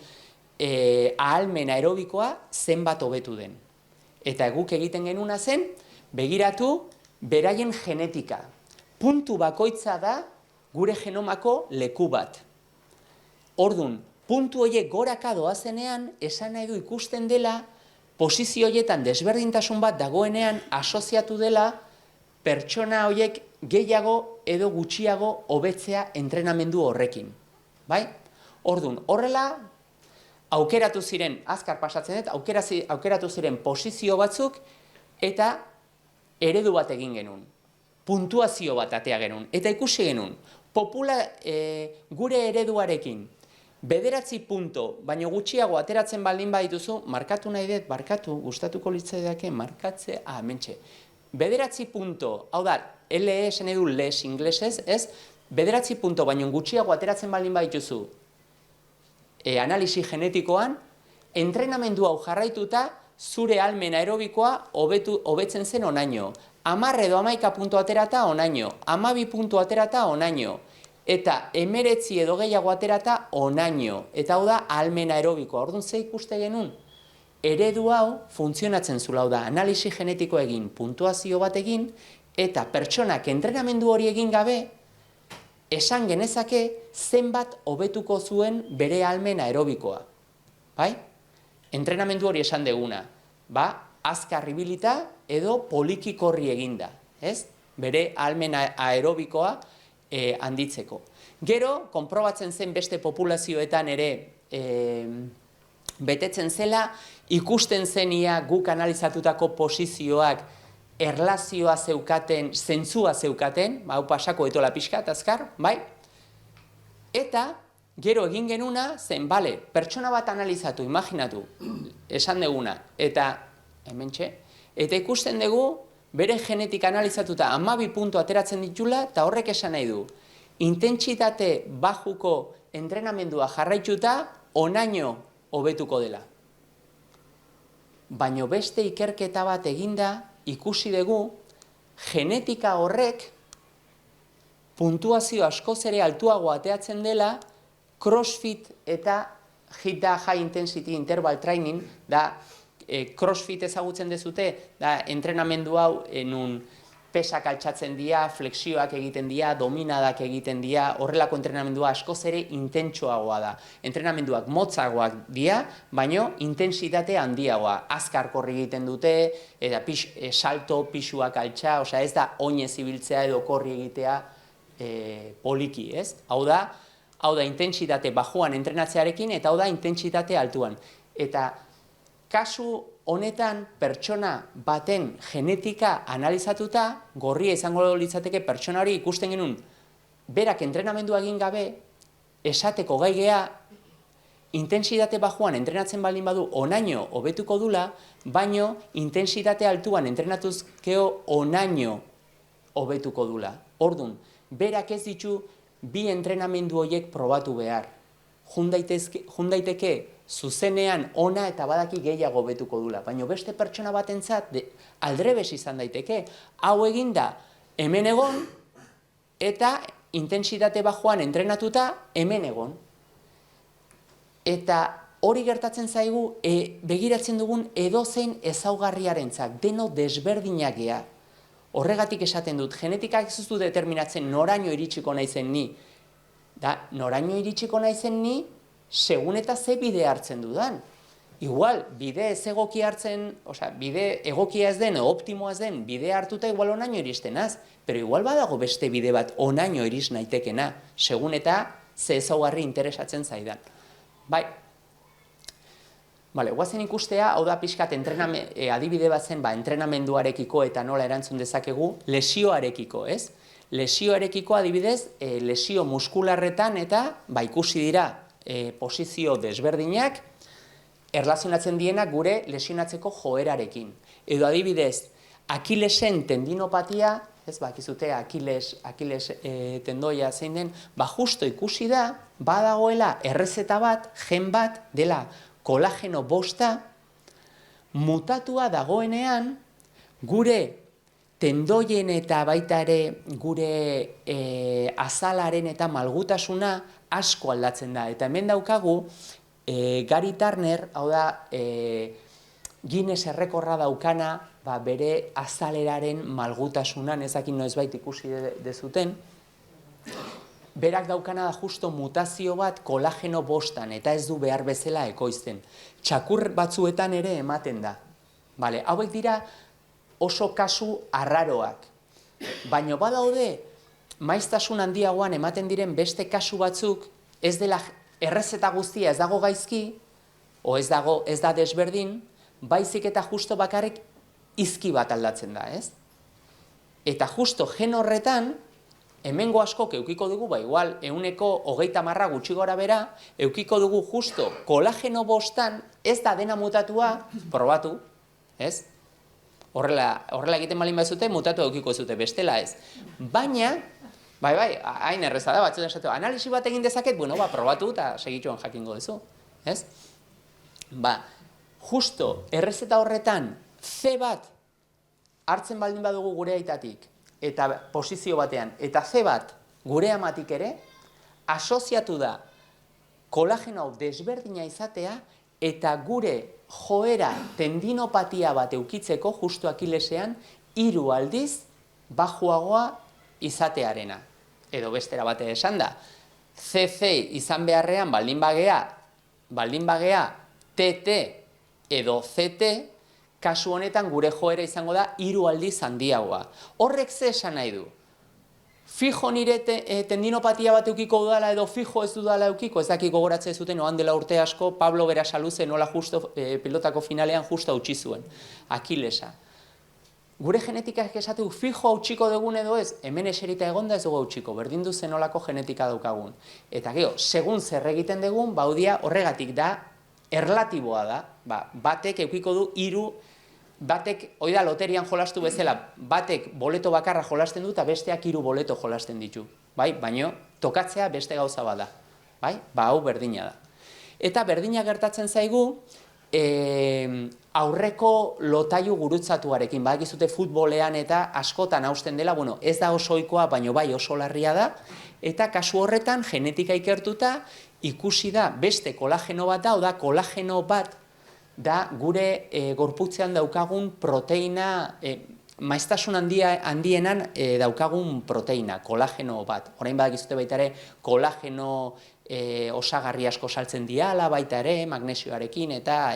ahalmen aerobikoa zenbat hobetu den. Eta guk egiten genuna zen, begiratu, beraien genetika. Puntu bakoitza da, gure genomako leku bat. Orduan, puntu horiek goraka doazenean, esan nahi du ikusten dela, posizio horietan desberdintasun bat dagoenean asoziatu dela, pertsona horiek gehiago edo gutxiago hobetzea entrenamendu horrekin. Bai? Orduan, horrela, aukeratu ziren, azkar pasatzen dut, aukeratu ziren posizio batzuk, eta eredu bat egin genuen. Puntuazio bat atea genuen. Eta ikusi genuen, gure ereduarekin, 9 punto, baino gutxiago ateratzen baldin badituzu, markatu nahi dut, gustatuko litzaidake, markatze, mentxe. 9 punto, hau da, LE esan edu les inglesez, ez? 9 punto, baino gutxiago ateratzen baldin badituzu, analisi genetikoan, entrenamendu hau jarraituta, zure ahalmen aerobikoa hobetzen zen onaino. 10 edo 11 puntu aterata onaino, 12 puntu aterata onaino, eta 19 edo gehiago aterata onaino. Eta hau da ahalmen aerobikoa. Orduan ze ikuste genuen? Eredu hau funtzionatzen zula, hau da, analisi genetiko egin, puntuazio bat egin, eta pertsonak entrenamendu hori egin gabe, esan genezake zenbat hobetuko zuen bere ahalmen aerobikoa. Bai? Entrenamendu hori esan deguna. Azkar ibilita edo poliki korri eginda. Bere ahalmen aerobikoa handitzeko. Gero, konprobatzen zen beste populazioetan ere betetzen zela, ikusten zenia guk analizatutako posizioak erlazioa zeukaten, zentzua zeukaten, hau pasako etola pixkat, azkar, bai? Eta, gero egin genuna, zen, bale, pertsona bat analizatu, imaginatu, esan deguna, eta, hementxe, eta ikusten dugu, bere genetik analizatuta 12 puntu ateratzen ditula, eta horrek esan nahi du, intentsitate bajuko entrenamendua jarraituta, onaino hobetuko dela. Baina beste ikerketa bat eginda, ikusi dugu, genetika horrek puntuazio askoz ere altuago ateatzen dela, crossfit eta HIIT da High Intensity Interval Training, da crossfit ezagutzen dezute, da entrenamendu hau nun pesak altxatzen dira, flexioak egiten dira, dominadak egiten dira, horrelako entrenamendua askoz ere intentsuagoa da. Entrenamenduak motzagoak dira, baino intentsitate handiagoa. Azkar korri egiten dute, eta salto, pisuak altxa, osea ez da oinez ibiltzea edo korri egitea poliki, ez? Hau da intentsitate bajuan entrenatzearekin, eta hau da intentsitate altuan. Eta kasu honetan pertsona baten genetika analizatuta, gorria izango litzateke pertsona hori ikusten genuen, berak entrenamendua egin gabe, esateko gai gea, intentsitate bajuan entrenatzen baldin badu onaino hobetuko dula, baino intentsitate altuan entrenatuzkeo onaino hobetuko dula. Ordun, berak ez ditu bi entrenamendu horiek probatu behar. Jun daiteke zuzenean ona eta badaki gehiago hobetuko dula. Baina beste pertsona batentzat aldrebes izan daiteke. Hau eginda hemen egon eta intentsitate bajoan entrenatuta hemen egon. Eta hori gertatzen zaigu begiratzen dugun edozein ezaugarriarentzat, deno desberdinak gea. Horregatik esaten dut, genetikak ez du determinatzen noraino iritsiko naizen ni. Noraino iritsiko naizen ni, segun eta ze bide hartzen dudan. Igual, bide ez egokia hartzen, bide egokia ez den, optimoa ez den, bide hartuta igual onaino iristenaz, pero igual badago beste bide bat onaino iris naitekena, segun eta ze ezaugarri interesatzen zaidan. Bai, guazen ikustea, hau da pixkat adibide bat zen, entrenamenduarekiko eta nola erantzun dezakegu, lesioarekiko, ez? Lesioarekiko adibidez, lesio muskularretan eta ikusi dira posizio desberdinak, erlazionatzen dienak gure lesionatzeko joerarekin. Edo adibidez, Akilesen tendinopatia, ez bakizute Akiles tendoia zein den, justo ikusi da, badagoela errezeta bat, gen bat, dela kolageno bosta, mutatua dagoenean, gure tendoien eta baita ere gure azalaren eta malgutasuna asko aldatzen da. Eta hemen daukagu, Gary Turner, hau da, Guinness errekorra daukana, bere azaleraren malgutasunan, ezakin noizbait ikusi dezuten, berak daukana da justo mutazio bat kolageno bostan, eta ez du behar bezala ekoizten. Txakur batzuetan ere ematen da. Hauek dira oso kasu arraroak. Baina badaude, maiztasun handiagoan ematen diren beste kasu batzuk, ez dela errezeta guztia ez dago gaizki, o ez da desberdin, baizik eta justo bakarrik izki bat aldatzen da, ez? Eta justo gen horretan, hemengo askok eukiko dugu, igual, 30% gutxi gora bera, eukiko dugu justo kolageno bostan, ez da dena mutatua, probatu, ez? Horrela egiten balin bazute, mutatu eukiko zute, bestela ez. Baina, Bai, hain erreza da, batzuetan esatu, analisi bat egin dezaket, bueno, probatu eta segitxuan jakingo duzu, ez? Justo, errezeta horretan, C bat hartzen baldin badugu gure aitatik, eta posizio batean, eta C bat gure amatik ere, asoziatu da kolageno desberdina izatea, eta gure joera tendinopatia bat eukitzeko, justu Akilesean, 3 aldiz bajuagoa izatearena. Edo bestera bate esan da, CC izan beharrean baldin bagea TT edo CT, kasu honetan gure joera izango da 3 aldiz handiagoa. Horrek ze esan nahi du? Fijo nire tendinopatia bat eukiko dudala edo fijo ez dudala eukiko, ez dakik gogoratzen zuten, oan dela urte asko, Pablo Berasaluze nola justo pilotako finalean justo hautsi zuen, Akilesa. Gure genetikak esatu fijo hautsiko dugun edo ez, hemen eserita egonda ez dugu hautsiko, berdin du zenolako genetika daukagun. Eta gero, segun zer egiten dugun, baudia horregatik da, erlatiboa da, batek eukiko du 3, batek, hori da loterian jolastu bezala, batek boleto bakarra jolasten du eta besteak 3 boleto jolasten ditu. Baina tokatzea beste gauza bada. Hau berdina da. Eta berdina gertatzen zaigu, aurreko lotailu gurutzatuarekin, badakizute futbolean eta askotan hausten dela, ez da oso ohikoa, baina bai oso larria da, eta kasu horretan genetika ikertuta ikusi da beste kolageno bat da, kolageno bat da gure gorputzean daukagun proteina, maiztasun handienan daukagun proteina, kolageno bat. Orain badakizute baita ere kolageno osagarri asko saltzen diala baita ere, magnesioarekin eta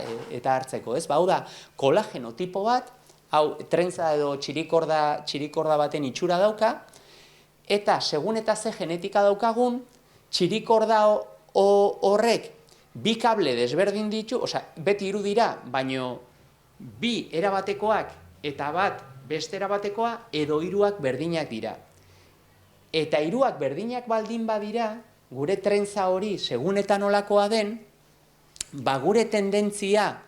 hartzeko, ez? Hau da, kolageno tipo bat, hau trentza edo txirikorda baten itxura dauka, eta segun eta ze genetika daukagun, txirikorda horrek bi kable desberdin ditu, beti 3 dira, baino 2 erabatekoak eta bat beste erabatekoa edo 3 berdinak dira. Eta 3 berdinak baldin badira, gure trentza hori segun eta nolakoa den, gure tendentzia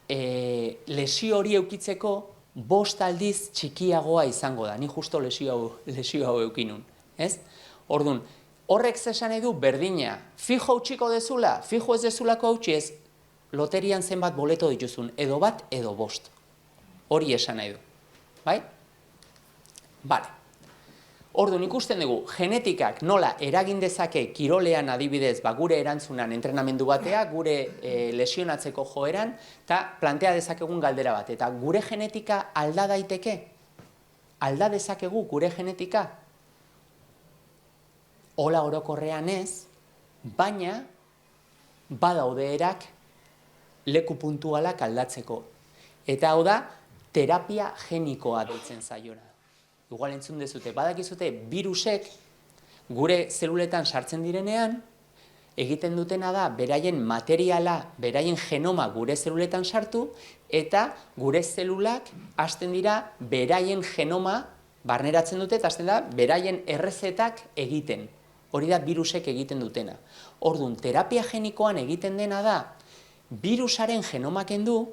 lesio hori eukitzeko 5 aldiz txikiagoa izango da. Ni justo lesio hau eukinun. Orduan, horrek zesan nahi du berdina. Fijo hautsiko dezula, fijo ez dezulako hautsi ez, loterian zenbat boleto dituzun, edo bat edo 5. Hori esan nahi du. Bai? Bale. Orduan ikusten dugu, genetikak nola eragin dezake kirolean adibidez gure erantzunan entrenamendu batea, gure lesionatzeko joeran, eta plantea dezakegun galdera bat. Eta gure genetika alda daiteke? Alda dezakegu gure genetika? Hola orokorrean ez, baina badaude erak leku puntualak aldatzeko. Eta hau da, terapia genikoa deitzen zaiona. Igual entzun dezute, badakizute virusek gure zeluletan sartzen direnean, egiten dutena da beraien materiala, beraien genoma gure zeluletan sartu, eta gure zelulak hasten dira beraien genoma barneratzen dute, eta hasten da beraien errezetak egiten. Hori da virusek egiten dutena. Orduan, terapia genikoan egiten dena da, virusaren genoma kendu,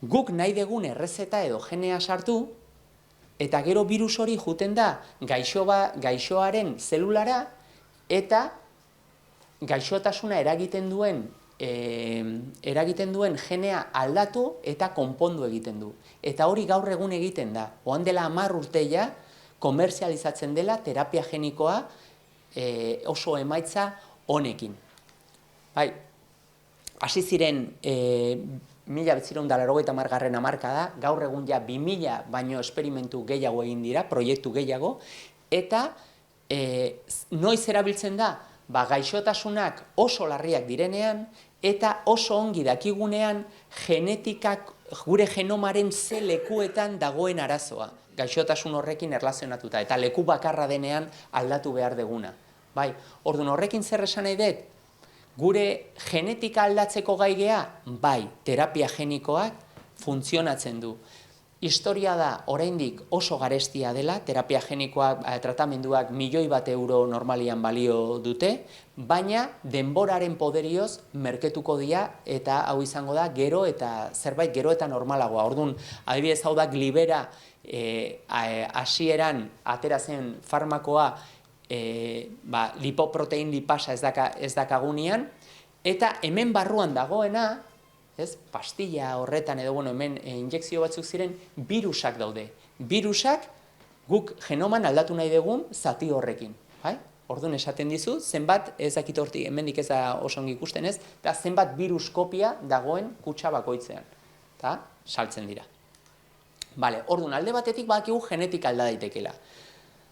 guk nahi dugun errezeta edo genea sartu, eta gero virus hori juten da gaixoaren zelulara, eta gaixotasuna eragiten duen genea aldatu eta konpondu egiten du. Eta hori gaur egun egiten da. Oan dela 10 urteia komerzializatzen dela terapia genikoa oso emaitza honekin. Hasi ziren 1980 hamarkada, gaur egun ja 2000 baino esperimentu gehiago egin dira, proiektu gehiago, eta noiz erabiltzen da, gaixotasunak oso larriak direnean, eta oso ongi dakigunean genetikak gure genomaren ze lekuetan dagoen arazoa, gaixotasun horrekin erlazionatuta, eta leku bakarra denean aldatu behar deguna. Orduan horrekin zer esan nahi dut, gure genetika aldatzeko gai gea, terapia genikoak funtzionatzen du. Historia da oraindik oso garestia dela, terapia genikoak, tratamenduak €1.000.000 normalian balio dute, baina denboraren poderioz merketuko dira eta hau izango da gero eta zerbait gero eta normalagoa. Orduan, adibidez hau da Glibera hasieran atera zen farmakoa lipoprotein lipasa ez dakagunean, eta hemen barruan dagoena, pastilla horretan edo hemen injekzio batzuk ziren, virusak daude. Virusak guk genoman aldatu nahi dugun zati horrekin. Orduan esaten dizu, zenbat, ez dakit hortik, hemendik ez da oso ongi ikusten ez, eta zenbat virus kopia dagoen kutxa bakoitzean. Eta saltzen dira. Orduan, alde batetik badakigu genetika alda daitekela.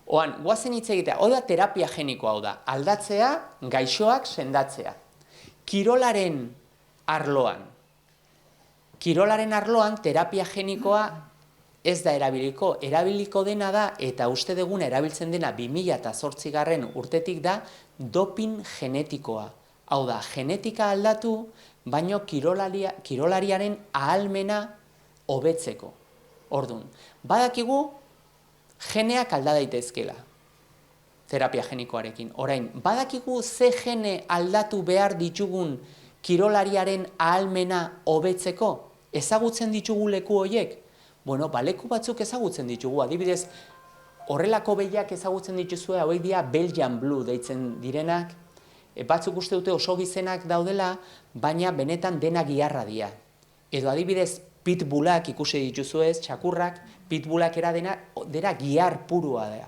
Oan, guazen hitz egitea, hau da terapia genikoa, hau da, aldatzea, gaixoak sendatzea. Kirolaren arloan terapia genikoa ez da erabiliko dena da, eta uste duguna erabiltzen dena 2008 urtetik da, dopin genetikoa. Hau da, genetika aldatu, baino kirolariaren ahalmena hobetzeko. Orduan, badakigu geneak alda daitezkela, terapia genikoarekin. Orain, badakigu ze gene aldatu behar ditugun kirolariaren ahalmena hobetzeko? Ezagutzen ditugu leku horiek? Leku batzuk ezagutzen ditugu. Adibidez, horrelako behiak ezagutzen dituzue, hauek dira Belgian Blue deitzen direnak. Batzuk uste dute oso gizenak daudela, baina benetan dena giharra dira. Edo adibidez, pitbullak ikusi dituzue, txakurrak, pitbullak dena gihar purua da.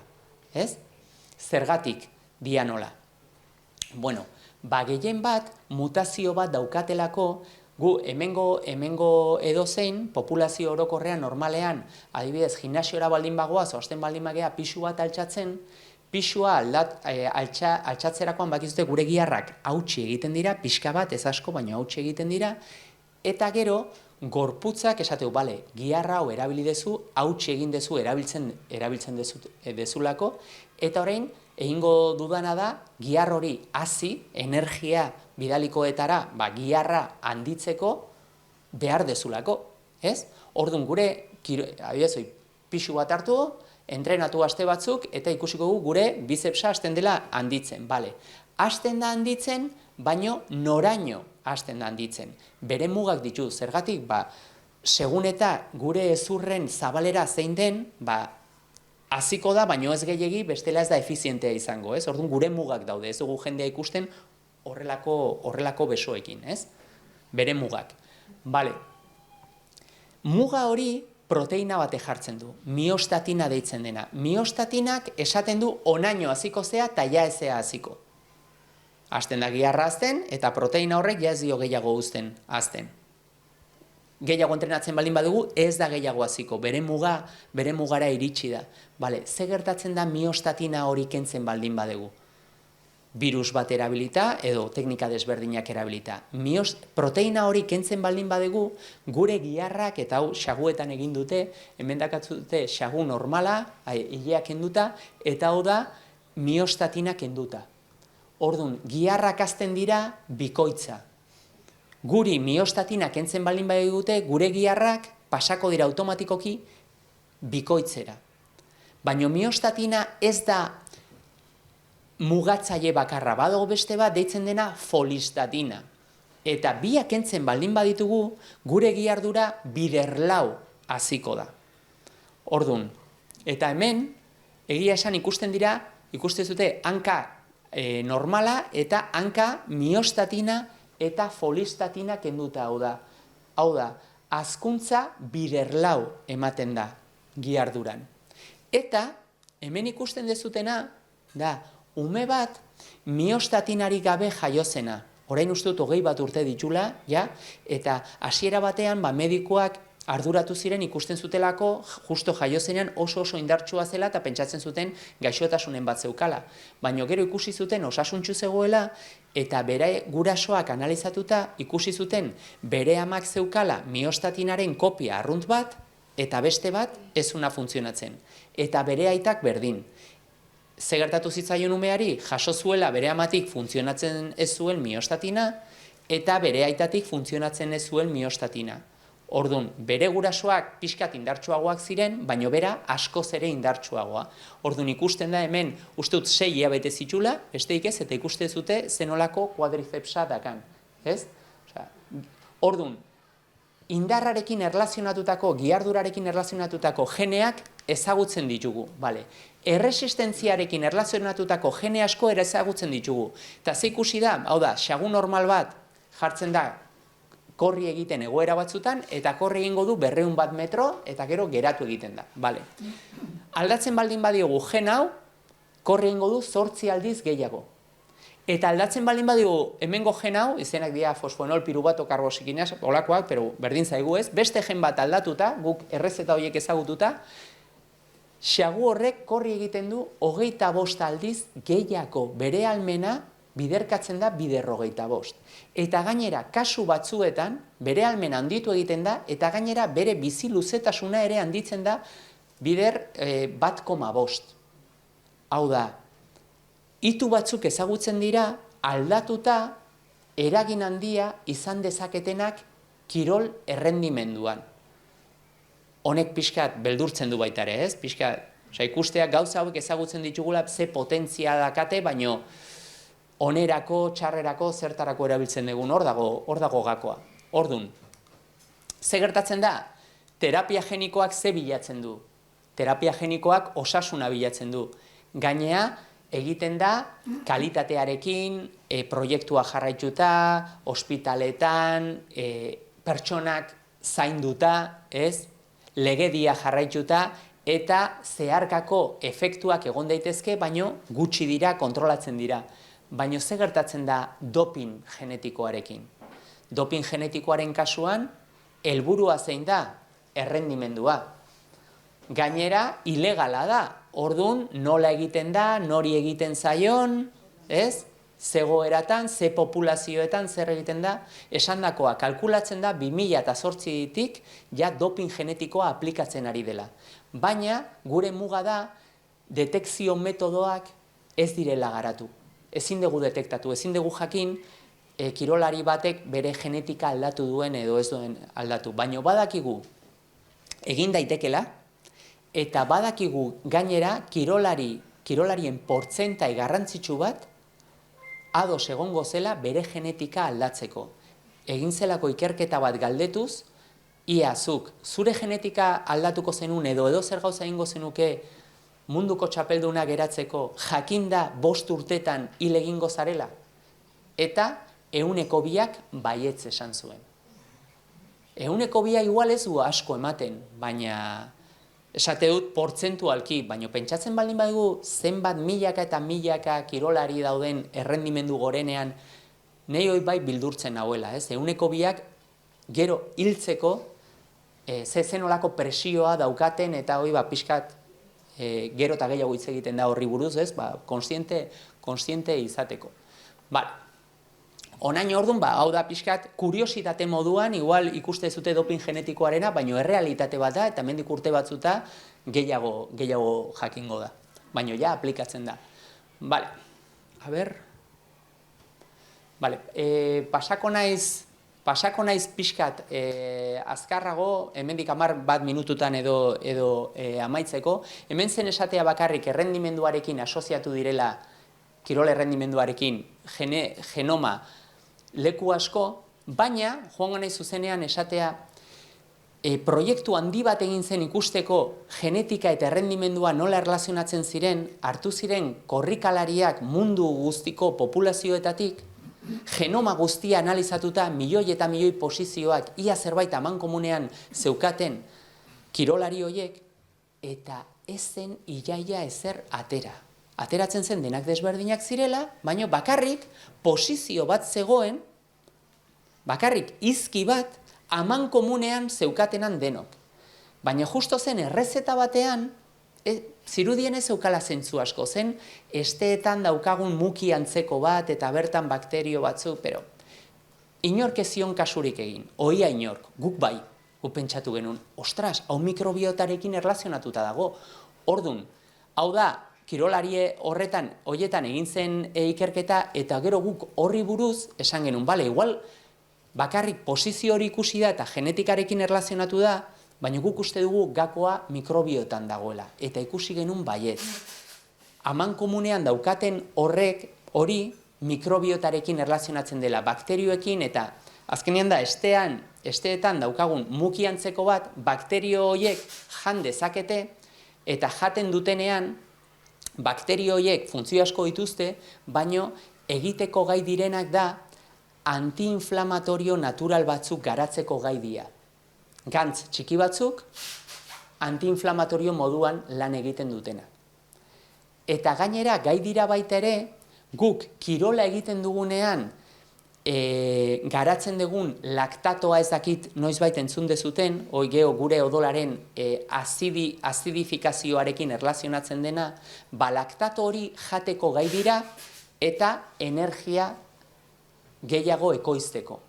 Zergatik dianola. Gehien bat, mutazio bat daukatelako, gu hemengo edozein, populazio orokorrean normalean, adibidez, gimnasiora baldin bagoaz, oazten baldin bagea pixu bat altxatzen, pixua altxatzerakoan bakizute gure giharrak hautsi egiten dira, pixka bat, ez asko, baina hautsi egiten dira, eta gero, gorputzak esateu, giharra hau erabili dezu, hautsi egin dezu, erabiltzen dezulako, eta orain, egingo dudana da, gihar hori hazi, energia bidalikoetara, giharra handitzeko behar dezulako. Orduan gure, adibidez, pixu bat hartu, entrenatu aste batzuk, eta ikusiko gure bizepsa hasten dela handitzen. Hasten da handitzen, baino noraino hasten da handitzen. Bere mugak ditu, zergatik, segun eta gure ezurren zabalera zein den, hasiko da, baino ez gehiegi, bestela ez da efizientea izango, Orduan gure mugak daude, ez dugu jendea ikusten horrelako besoekin, Bere mugak. Muga hori proteina bate jartzen du, miostatina deitzen dena. Miostatinak esaten du onaino hasiko zea eta ja ezea hasiko. Hasten da giharra hazten, eta proteina horrek ja ez dio gehiago uzten hazten. Gehiago entrenatzen baldin badugu, ez da gehiago hasiko, bere mugara iritsi da. Ze gertatzen da miostatina hori kentzen baldin badugu? Virus bat erabilita edo teknika desberdinak erabilita. Proteina hori kentzen baldin badugu, gure giharrak, eta hau xaguetan egin dute, hemen dakatzute xagu normala, hileak kenduta, eta hau da miostatina kenduta. Orduan, giharrak hazten dira bikoitza. Guri miostatina kentzen baldin badute, gure giharrak pasako dira automatikoki bikoitzera. Baina miostatina ez da mugatzaile bakarra, badago beste bat deitzen dena folistatina. Eta biak kentzen baldin baditugu, gure gihardura biderlau hasiko da. Orduan, eta hemen, egia esan ikusten zute hanka normala eta hanka miostatina eta folistatina kenduta hau da. Hau da, hazkuntza biderlau ematen da giharduran. Eta, hemen ikusten dezutena, da, ume bat miostatinari gabe jaiozena. Orain uste dut 21 urte ditula, eta hasiera batean medikuak arduratu ziren ikusten zutelako justo jaiozenean oso indartsua zela eta pentsatzen zuten gaixotasunen bat zeukala. Baina gero ikusi zuten osasuntsu zegoela eta bere gurasoak analizatuta ikusi zuten bere amak zeukala miostatinaren kopia arrunt bat eta beste bat ez zuna funtzionatzen. Eta bere aitak berdin. Ze gertatu zitzaion umeari, jaso zuela bere amatik funtzionatzen ez zuen miostatina eta bere aitatik funtzionatzen ez zuen miostatina. Orduan, bere gurasoak pixkat indartsuagoak ziren, baino bera askoz ere indartsuagoa. Orduan, ikusten da hemen, uste dut 6 hilabete zitula, besteik ez, eta ikuste zute zenolako kuadrizepsa dakan. Ez? Orduan, indarrarekin erlazionatutako, giardurarekin erlazionatutako geneak ezagutzen ditugu. Vale. Erresistentziarekin erlazionatutako gene asko ere ezagutzen ditugu. Eta ze ikusi da, hau da, xagu normal bat jartzen da korri egiten egoera batzutan, eta korri egingo du 200 metro, eta gero geratu egiten da. Vale. Aldatzen baldin badiogu gen hau, korri egingo du 8 aldiz gehiago. Eta aldatzen baldin badigu hemengo gen hau, izenak dira fosfonol, pirubato, karbosikinaz, olakoak, pero berdin zaigu ez, beste gen bat aldatuta, guk errezeta horiek ezagututa, xagu horrek korri egiten du 25 aldiz gehiago, bere almena biderkatzen da bider 25. Eta gainera, kasu batzuetan, bere almena handitu egiten da, eta gainera bere bizi luzetasuna ere handitzen da bider 1,5. Hau da, hitu batzuk ezagutzen dira, aldatuta, eragin handia izan dezaketenak kirol errendimenduan. Honek pixkat beldurtzen du baita ere, ez? Pixkat, ikusteak gauza hauek ezagutzen ditugula ze potentzia dakate, baino onerako, txarrerako, zertarako erabiltzen dugun, hor dago gakoa. Ordun, ze gertatzen da? Terapia genikoak ze bilatzen du? Terapia genikoak osasuna bilatzen du. Gainea, egiten da kalitatearekin, proiektua jarraituta, ospitaletan, pertsonak zainduta, ez? Legedia jarraituta, eta zeharkako efektuak egon daitezke, baino gutxi dira, kontrolatzen dira. Baino ze gertatzen da dopin genetikoarekin? Dopin genetikoaren kasuan, helburua zein da? Errendimendua. Gainera, ilegala da. Orduan, nola egiten da, nori egiten zaion, ez? Zegoeratan, ze populazioetan, zer egiten da, esandakoa kalkulatzen da 2008tik ja dopin genetikoa aplikatzen ari dela. Baina, gure muga da, detekzio metodoak ez direla garatu. Ezin dugu detektatu, ezin dugu jakin, kirolari batek bere genetika aldatu duen edo ez duen aldatu. Baina badakigu, egin daitekela, eta badakigu gainera kirolarien portzentai garrantzitsu bat ados egongo zela bere genetika aldatzeko. Egin zelako ikerketa bat galdetuz, ia zure genetika aldatuko zenun edo zer gauza egingo zenuke munduko txapelduna geratzeko jakinda 5 urtetan hil egingo zarela. Eta 200 baietz esan zuen. 200 igual ez du asko ematen, baina esate dut portzentualki, baina pentsatzen baldin badugu zenbat milaka eta milaka kirolari dauden errendimendu gorenean, nahi hoi bai bildurtzen nauela, ez? 200 gero hiltzeko zenolako presioa daukaten eta hoi pixkat gero eta gehiago hitz egiten da horri buruz, ez? Konstiente izateko. Onaino orduan, hau da pixkat, kuriositate moduan, igual ikuste zute dopin genetikoarena, baina errealitate bat da, eta mendik urte batzuta gehiago jakingo da. Baina ja, aplikatzen da. Bale, a ber. Bale, pasako naiz pixkat azkarrago, hemendik 10 minututan edo amaitzeko. Hemen zen esatea bakarrik errendimenduarekin asoziatu direla, kirol errendimenduarekin, genoma, leku asko, baina, joango nahi zuzenean esatea, proiektu handi bat egin zen ikusteko genetika eta errendimendua nola erlazionatzen ziren, hartu ziren korrikalariak mundu guztiko populazioetatik, genoma guztia analizatuta, milioi eta milioi posizioak, ia zerbait amankomunean zeukaten kirolari horiek, eta ez zen iaia ezer atera. Ateratzen zen denak desberdinak zirela, baina bakarrik posizio bat zegoen, bakarrik izki bat, aman komunean zeukatenan denok. Baina justo zen errezeta batean, zirudien ez zeukala zentzu asko zen, esteetan daukagun muki antzeko bat eta bertan bakterio batzu, pero inork ezion kasurik egin, oia inork, guk bai, guk pentsatu genuen, ostras, hau mikrobiotarekin erlazionatuta dago, ordun, hau da, kirolari horietan egin zen ikerketa, eta gero guk horri buruz esan genuen, bale, igual bakarrik posizio hori ikusi da eta genetikarekin erlazionatu da, baina guk uste dugu gakoa mikrobiotan dagoela, eta ikusi genuen baiet. Aman komunean daukaten hori mikrobiotarekin erlazionatzen dela, bakterioekin, eta azkenean da, esteetan daukagun mukiantzeko bat, bakterio horiek jan dezakete, eta jaten dutenean, bakterio horiek funtzio asko dituzte, baino egiteko gai direnak da, antiinflamatorio natural batzuk garatzeko gai dira. Gantz txiki batzuk, antiinflamatorio moduan lan egiten dutena. Eta gainera, gai dira baita ere, guk kirola egiten dugunean, garatzen dugun laktatoa ez dakit noizbait entzun dezuten, gure odolaren azidifikazioarekin erlazionatzen dena, laktato hori jateko gai dira eta energia gehiago ekoizteko.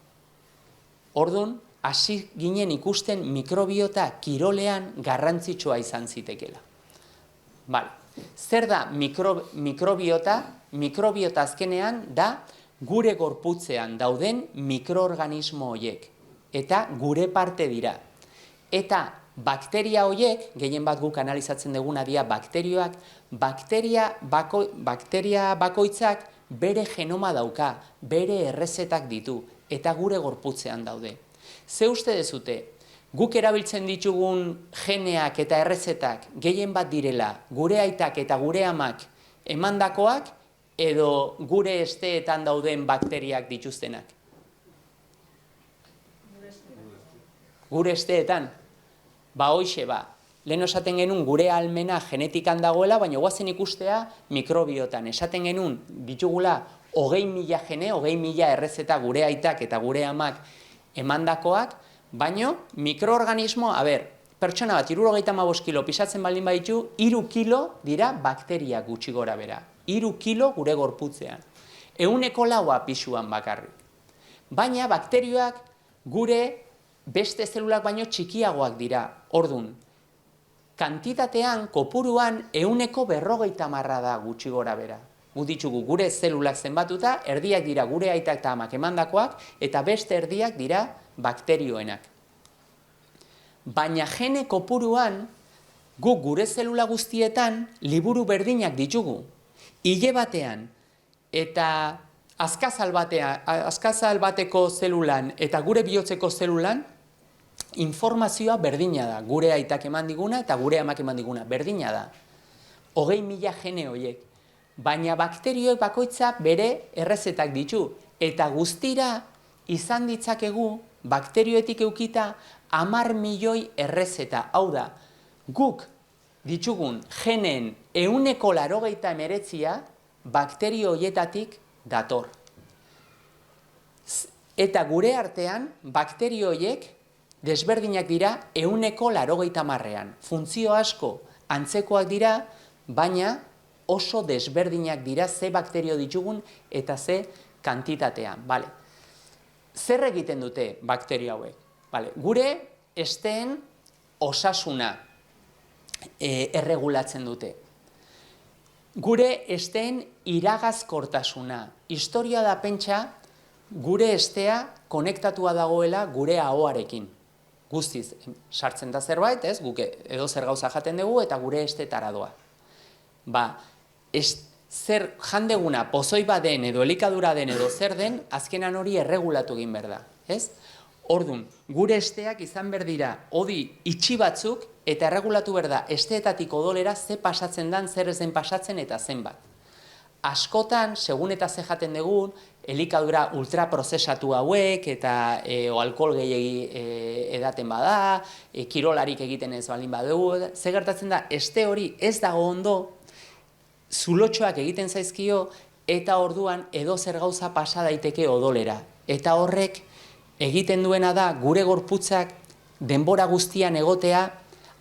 Orduan, hasi ginen ikusten mikrobiota kirolean garrantzitsua izan zitekela. Zer da mikrobiota? Mikrobiota azkenean da gure gorputzean dauden mikroorganismo horiek, eta gure parte dira. Eta bakteria horiek, gehien bat guk analizatzen duguna dira bakterioak, bakteria bakoitzak bere genoma dauka, bere errezetak ditu, eta gure gorputzean daude. Ze uste dezute, guk erabiltzen ditugun geneak eta errezetak gehien bat direla, gure aitak eta gure amak emandakoak, edo gure esteetan dauden bakteriak dituztenak? Gure esteetan? Hoixe lehen esaten genuen gure almena genetikan dagoela, baina guazen ikustea mikrobiotan. Esaten genuen ditugula 20.000 gene, 20.000 errezeta gure aitak eta gure amak emandakoak, baina mikroorganismo, pertsona bat 75 kilo pisatzen baldin baditu, 3 kilo dira bakteriak gutxi gora bera. 3 kilo gure gorputzean. 104 pisuan bakarrik. Baina bakterioak gure beste zelulak baino txikiagoak dira. Ordun, kantitatean, kopuruan, 150 da gutxi gora bera. Gu ditugu gure zelulak zenbatuta, erdiak dira gure aitak eta amak emandakoak, eta beste erdiak dira bakterioenak. Baina gene kopuruan, guk gure zelula guztietan liburu berdinak ditugu. Hile batean eta azkazal bateko zelulan eta gure bihotzeko zelulan informazioa berdina da. Gure aitak eman diguna eta gure amak eman diguna berdina da. 20.000 gene horiek. Baina bakterioek bakoitza bere errezetak ditu. Eta guztira izan ditzakegu bakterioetik eukita 10 milioi errezeta. Hau da, guk ditugun genen 189 bakterio horietatik dator. Eta gure artean, bakterio horiek desberdinak dira 180an. Funtzio asko antzekoak dira, baina oso desberdinak dira ze bakterio ditugun eta ze kantitatean. Zer egiten dute bakterio hauek? Gure esteen osasuna erregulatzen dute. Gure esteen iragazkortasuna. Historia da pentsa gure estea konektatua dagoela gure ahoarekin. Guztiz, sartzen da zerbait, guk edo zer gauza jaten dugu eta gure estetara doa. Zer jandeguna pozoi baden edo elikadura den edo zer den, azkenan hori erregulatu egin behar da. Ordun, gure esteak izan behar dira odi itxi batzuk eta erregulatu behar da esteetatik odolera ze pasatzen den, zer ez den pasatzen eta zenbat. Askotan, segun eta ze jaten dugun, elikadura ultraprozesatu hauek eta alkohol gehiegi edaten bada, kirolarik egiten ez baldin badugu, ze gertatzen da, este hori ez dago ondo, zulotxoak egiten zaizkio eta orduan edo zer gauza pasa daiteke odolera. Eta horrek egiten duena da gure gorputzak denbora guztian egotea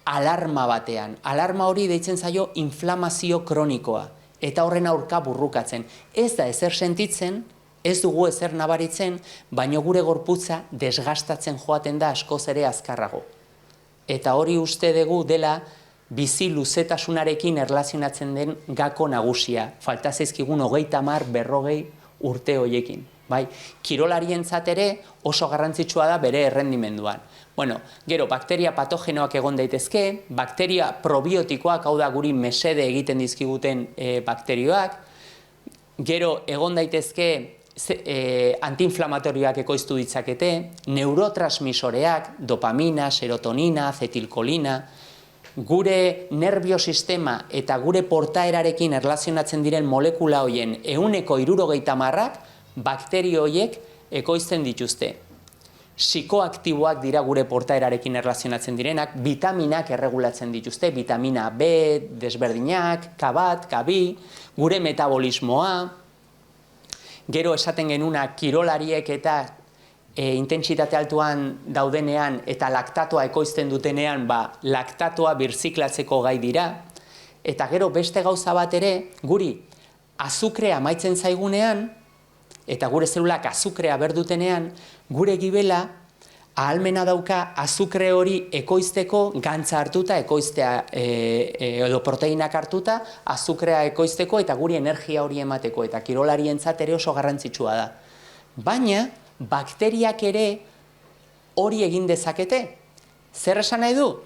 alarma batean. Alarma hori deitzen zaio inflamazio kronikoa. Eta horren aurka burrukatzen. Ez da ezer sentitzen, ez dugu ezer nabaritzen, baino gure gorputza desgastatzen joaten da askoz ere azkarrago. Eta hori uste dugu dela bizi luzetasunarekin erlazionatzen den gako nagusia. Falta zaizkigun 30-40 urte horiekin. bai? Kirolarientzat ere oso garrantzitsua da bere errendimenduan. Bueno, gero, bakteria patogenoak egon daitezke, bakteria probiotikoak, hau da guri mesede egiten dizkiguten bakterioak, gero, egon daitezke antiinflamatorioak ekoiztu ditzakete, neurotransmisoreak, dopamina, serotonina, acetilkolina, gure nerviosistema eta gure portaerarekin erlazionatzen diren molekula hoien 170%ak bakterio hoiek ekoizten dituzte. Psikoaktiboak dira gure portaerarekin erlazionatzen direnak, vitaminak erregulatzen dituzte, vitamina B, desberdinak, K1, K2, gure metabolismoa, gero esaten genuna kirolariek eta intentsitate altuan daudenean eta laktatoa ekoizten dutenean, laktatoa birziklatzeko gai dira. Eta gero beste gauza bat ere, guri azukrea amaitzen zaigunean, eta gure zelulak azukrea berdutenean, gure gibela ahalmena dauka azukre hori ekoizteko gantza hartuta, ekoiztea edo proteinak hartuta, azukrea ekoizteko eta guri energia hori emateko, eta kirolarientzat ere oso garrantzitsua da. Baina, bakteriak ere hori egin dezakete. Zer esan nahi du?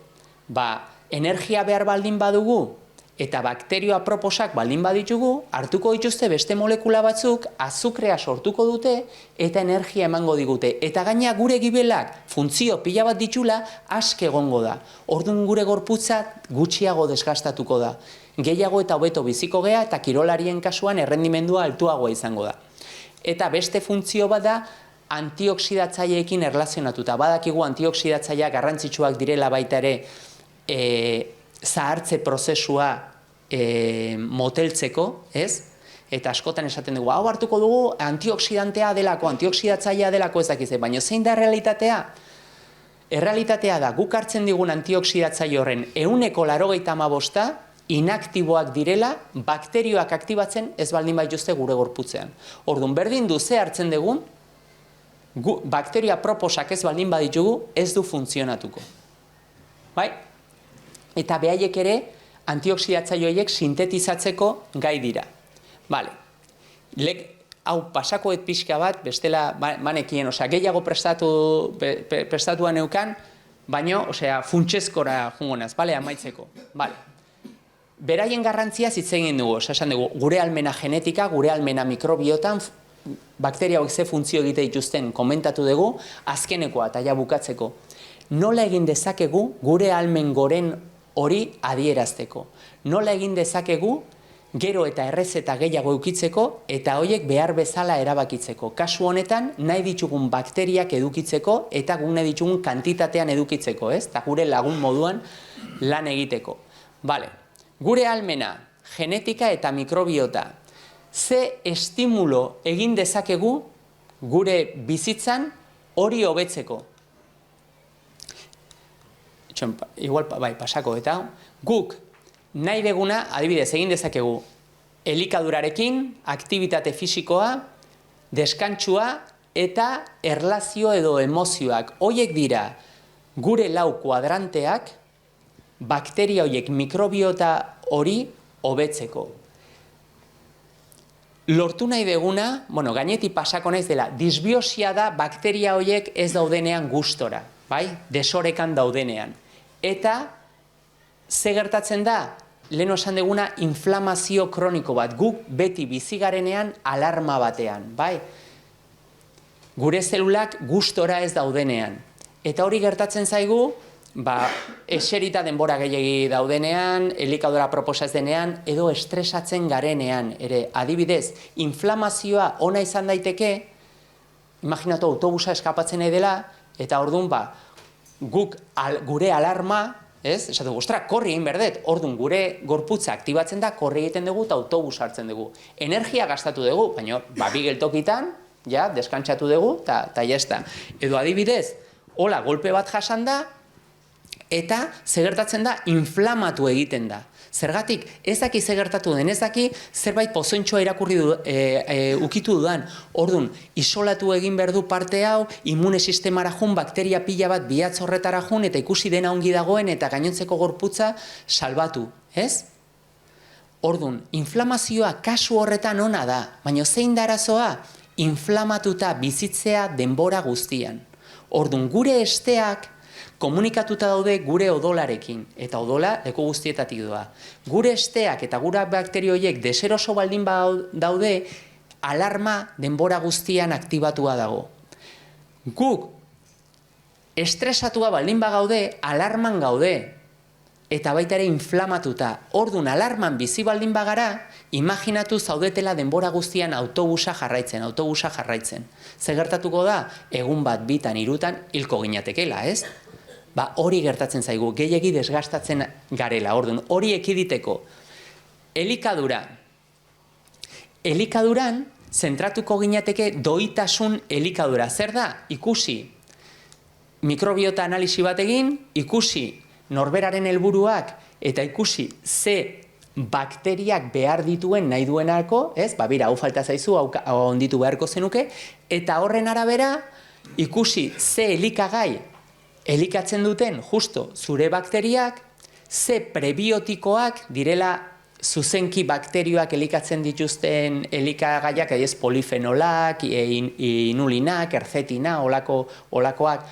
Energia behar baldin badugu eta bakterio aproposak baldin baditugu, hartuko dituzte beste molekula batzuk, azukrea sortuko dute eta energia emango digute. Eta gaina gure gibelak funtzio pila bat ditula aske egongo da. Orduan gure gorputza gutxiago desgastatuko da. Gehiago eta hobeto biziko gea eta kirolarien kasuan errendimendua altuagoa izango da. Eta beste funtzio bat da antioxidatzaileekin erlazionatuta. Badakigu antioxidatzaileak garrantzitsuak direla baita ere zahartze prozesua moteltzeko, ez? Eta askotan esaten dugu, hau hartuko dugu antioxidantea delako, antioxidatzailea delako ez dakize, baina zein da errealitatea? Errealitatea da, guk hartzen digun antioxidatzaile horren 95% inaktiboak direla, bakterioak aktibatzen ez baldin baituzte gure gorputzean. Orduan, berdin du ze hartzen dugun, bakteria proposak ez baldin baditugu, ez du funtzionatuko. Bai? Eta behaiek ere, antioxidatzaile horiek sintetizatzeko gai dira. Bale. Hau pasakoet pixka bat, bestela manekien, gehiago prestatua neukan, baino, funtsezkora jungonaz, bale, amaitzeko. Bale. Beraien garrantzia hitz egin dugu, esan dugu, gure almena genetika, gure almena mikrobiotan, bakteria hauek ze funtzio egite dituzten komentatu dugu, azkenekoa eta ja bukatzeko. Nola egin dezakegu gure almen goren hori adierazteko? Nola egin dezakegu gero eta errezeta gehiago eukitzeko eta horiek behar bezala erabakitzeko? Kasu honetan, nahi ditugun bakteriak edukitzeko eta gune ditugun kantitatean edukitzeko, ez? Eta gure lagun moduan lan egiteko. Bale, gure almena, genetika eta mikrobiota, ze estimulo egin dezakegu gure bizitzan hori hobetzeko? Igual, pasako, eta guk nahi deguna, adibidez, egin dezakegu elikadurarekin, aktibitate fisikoa, deskantsua eta erlazio edo emozioak. Hoiek dira gure lau kuadranteak bakteria horiek mikrobiota hori hobetzeko. Lortu nahi deguna, gainetik pasako naiz dela, disbiosia da bakteria horiek ez daudenean gustora, bai? Desorekan daudenean. Eta, ze gertatzen da? Lehen esan deguna inflamazio kroniko bat, guk beti bizigarenean alarma batean, bai? Gure zelulak gustora ez daudenean. Eta hori gertatzen zaigu, eserita denbora gehiagi daudenean, elikadura proposa ez denean, edo estresatzen garenean, ere, adibidez, inflamazioa ona izan daiteke, imaginatu autobusa eskapatzen nahi dela, eta orduan, guk gure alarma, ez? Esatu, ostra, korri egin berdet, orduan gure gorputza aktibatzen da, korri egiten dugu eta autobus hartzen dugu. Energia gastatu dugu, baina, bi geltokitan, ja, deskantsatu dugu, eta jazta. Edo adibidez, hola, golpe bat jasan da, eta gertatzen da, inflamatu egiten da. Zergatik, ez daki gertatu den, ez daki zerbait pozointxoa irakurri ukitu dudan. Orduan, isolatu egin behar du parte hau, immune sistemara jun, bakteria pila bat bihatz horretara jun, eta ikusi dena ongi dagoen, eta gainontzeko gorputza salbatu, ez? Orduan, inflamazioa kasu horretan ona da, baina zein da arazoa? inflamatuta bizitzea denbora guztian. Orduan, gure esteak komunikatuta daude gure odolarekin, eta odola leku guztietatik doa. Gure esteak eta gure bakterioiek deseroso baldin daude, alarma denbora guztian aktibatua dago. Guk estresatua baldin bagaude, alarman gaude, eta baita ere inflamatuta. Orduan, alarman bizi baldin bagara, imaginatu zaudetela denbora guztian autobusa jarraitzen. Zer gertatuko da? Egun bat, bitan, hirutan, hilko ginatekela, ez? Hori gertatzen zaigu, gehiegi desgastatzen garela, orduan, hori ekiditeko. Elikadura. Elikaduran, zentratuko ginateke doitasun elikadura. Zer da? Ikusi mikrobiota analisi bat egin, ikusi norberaren helburuak eta ikusi ze bakteriak behar dituen nahi duenako, ez? Bira, hau falta zaizu, hau onditu beharko zenuke, eta horren arabera ikusi ze elikagai elikatzen duten justo zure bakteriak, ze prebiotikoak direla zuzenki bakterioak elikatzen dituzten elikagaiak, ez polifenolak, inulinak, erzetina, olakoak,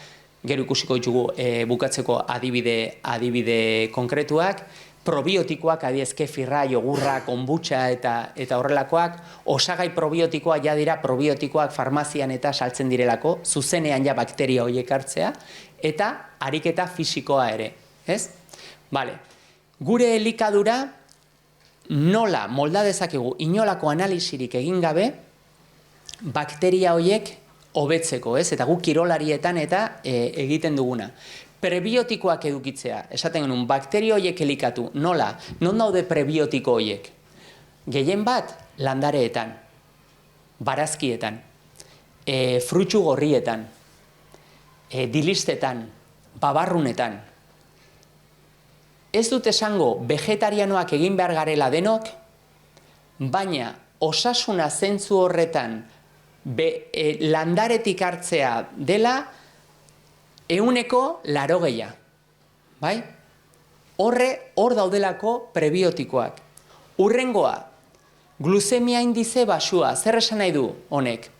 gero ikusiko ditugu bukatzeko adibide konkretuak, probiotikoak, adiezke firra, jogurra, konbutxa eta horrelakoak, osagai probiotikoa ja dira probiotikoak farmazian eta saltzen direlako, zuzenean ja bakteria horiek hartzea, eta ariketa fisikoa ere, ez? Gure elikadura nola molda dezakegu inolako analisirik egin gabe bakteria horiek hobetzeko, ez? Eta guk kirolarietan eta egiten duguna. Prebiotikoak edukitzea, esaten genuen, bakterio horiek elikatu, nola? Non daude prebiotiko horiek? Gehien bat, landareetan, barazkietan, frutxu gorrietan, dilistetan, babarrunetan. Ez dut esango vegetarianoak egin behar garela denok, baina osasuna zentzu horretan landaretik hartzea dela 100%, bai? Hor daudelako prebiotikoak. Hurrengoa, glucemia indize baxua, zer esan nahi du honek?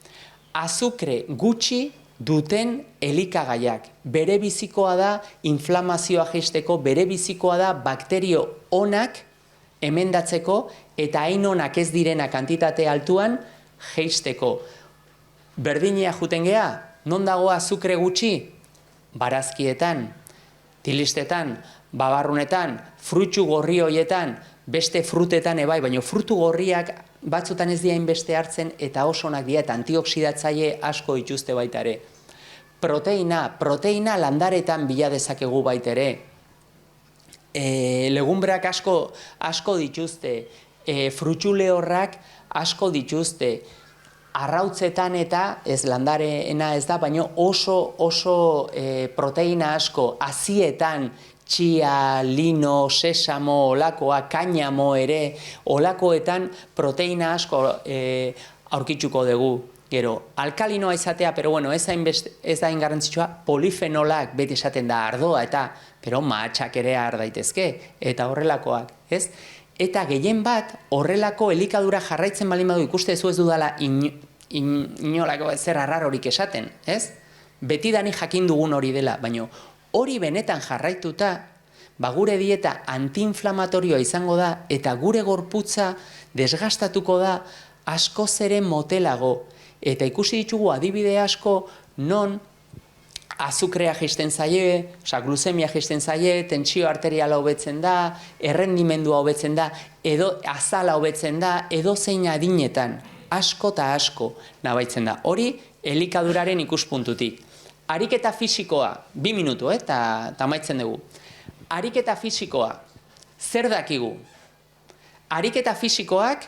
Azukre gutxi duten elikagaiak. Bere bizikoa da inflamazioa jaisteko, bere bizikoa da bakterio onak emendatzeko eta hain onak ez direna kantitate altuan jaisteko. Berdinea juten gea, non dago azukre gutxi? Barazkietan, tilistetan, babarrunetan, frutxu gorri horietan, beste frutetan ebai, baina frutu gorriak batzutan ez diain beste hartzen eta oso onak dira eta antioksidatzaile asko dituzte baita ere. Proteina landaretan bila dezakegu baita ere. Legumbreak asko dituzte, frutxu lehorrak asko dituzte, arrautzetan eta, ez landareena ez da, baina oso proteina asko, azietan, txia, lino, sesamo, olakoa, kainamo ere, olakoetan proteina asko aurkituko dugu. Gero, alkalinoa izatea, pero bueno, ez da ingarrantzitsua, polifenolak beti esaten da ardoa eta, pero mahatxak ere har daitezke, eta horrelakoak, ez? Eta gehien bat, horrelako elikadura jarraitzen baldin badu ikustezu ez dudala inolako zer arrarorik esaten, ez? Betidani jakin dugun hori dela, baina hori benetan jarraituta, gure dieta antiinflamatorioa izango da eta gure gorputza desgastatuko da askoz ere motelago. Eta ikusi ditugu adibide asko non azukrea jaisten zaie, glucemia jaisten zaie, tentsio arteriala hobetzen da, errendimendua hobetzen da, edo azala hobetzen da, edo zein adinetan, asko eta asko nabaitzen da. Hori elikaduraren ikuspuntutik. Ariketa fisikoa, 2 minutu, eta amaitzen dugu. Ariketa fisikoa, zer dakigu? Ariketa fisikoak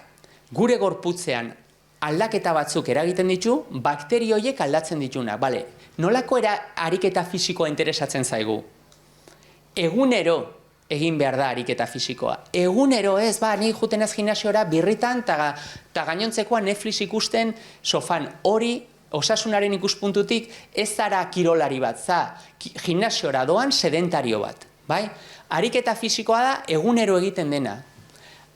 gure gorputzean aldaketa batzuk eragiten ditu, bakterioiek aldatzen ditunak. Nolako ariketa fisikoa interesatzen zaigu? Egunero egin behar da ariketa fisikoa. Egunero ez, ni juten ez gimnasiora birritan eta gainontzekoa Netflix ikusten sofan. Hori, osasunaren ikuspuntutik, ez zara kirolari bat, gimnasiora doan sedentario bat. Ariketa fisikoa da egunero egiten dena.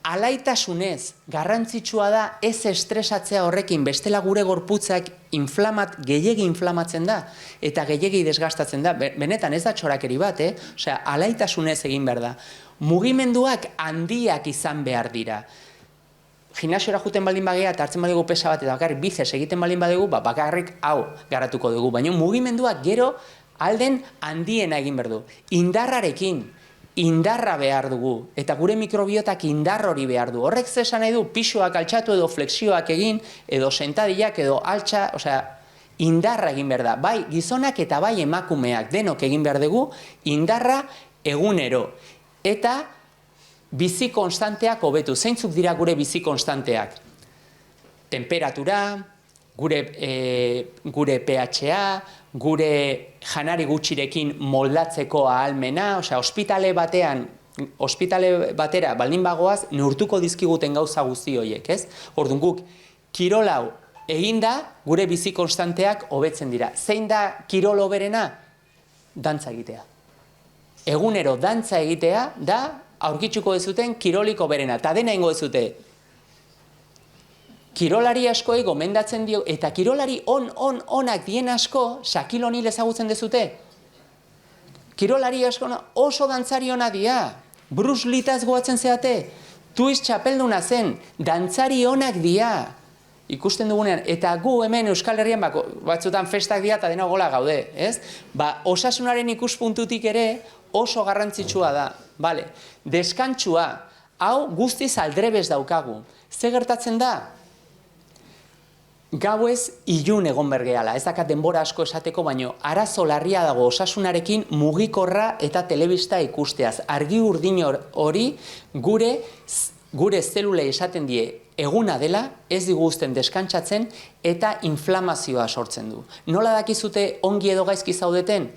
alaitasunez garrantzitsua da ez estresatzea horrekin, bestela gure gorputzak gehiegi inflamatzen da, eta gehiegi desgastatzen da. Benetan ez da txorakeri bat, Osea, alaitasunez egin behar da. Mugimenduak handiak izan behar dira. Gimnasiora juten baldin bagea eta hartzen badugu pesa bat eta bakarrik bizes egiten baldin badugu, bakarrik hau garatuko dugu. Baina mugimenduak gero alden handiena egin behar du. Indarrarekin, indarra behar dugu, eta gure mikrobiotak indar hori behar du. Horrek zesan nahi du, pixoak altxatu edo flexioak egin, edo sentadillak edo altxa, osea, indarra egin behar da. Bai gizonak eta bai emakumeak denok egin behar dugu, indarra egunero. Eta bizi konstanteak hobetu. Zeintzuk dira gure bizi konstanteak? Temperatura, gure pH-a, gure janari gutxirekin moldatzeko ahalmena, osea, ospitale batera baldin bagoaz, neurtuko dizkiguten gauza guzti horiek, ez? Orduan guk, kirol hau eginda, gure bizi konstanteak hobetzen dira. Zein da kirol hoberena? Dantza egitea. Egunero dantza egitea da aurkitzuko dezuten kirolik hoberena, eta dena ingo dezute. Kirolari askoei gomendatzen dio, eta kirolari onak dien asko, Shaquille O'Neal ezagutzen dezute. Kirolari asko oso dantzari ona dia. Bruce Leetaz goatzen zeate, Twist txapelduna zen, dantzari onak dia. Ikusten dugunean, eta gu hemen Euskal Herrian batzutan festak dira eta dena gola gaude, ez? Osasunaren ikuspuntutik ere oso garrantzitsua da. Bale, deskantsua, hau guztiz aldrebes daukagu. Ze gertatzen da? Gauez ilun egon bergeala, ez dakat denbora asko esateko, baino arazo larria dago osasunarekin mugikorra eta telebista ikusteaz. Argi urdin hori gure zelulei esaten die eguna dela, ez diguzten deskantsatzen eta inflamazioa sortzen du. Nola dakizute ongi edo gaizki zaudeten?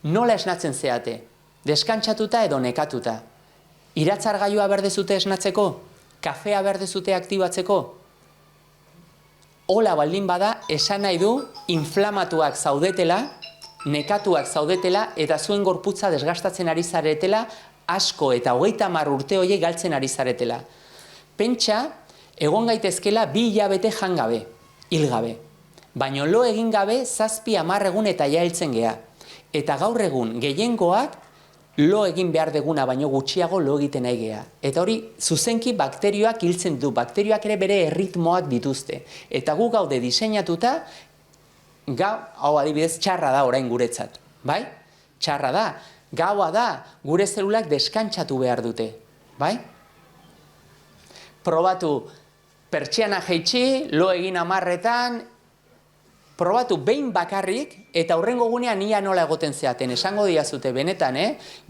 Nola esnatzen zeate? Deskantsatuta edo nekatuta. Iratzargailua berdezute esnatzeko? Kafea berdezute aktibatzeko? Hola baldin bada, esan nahi du inflamatuak zaudetela, nekatuak zaudetela, eta zuen gorputza desgastatzen ari zaretela, asko eta 30 urte horiek galtzen ari zaretela. Pentsa, egon gaitezkela 2 hilabete jangabe, hilgabe. Baina lo egin gabe 7-10 egun eta jailtzen gea. Eta gaur egun gehiengoak lo egin behar deguna, baino gutxiago lo egiten nahi gea. Eta hori, zuzenki bakterioak hiltzen du. Bakterioak ere bere erritmoak dituzte. Eta gu gaude diseinatuta, hau adibidez txarra da orain guretzat. Bai? Txarra da. Gaua da, gure zelulak deskantsatu behar dute. Bai? Probatu, pertsiana jaitsi, lo egin 10etan, probatu behin bakarrik, eta hurrengo gunean ia nola egoten zeaten, esango diazute benetan,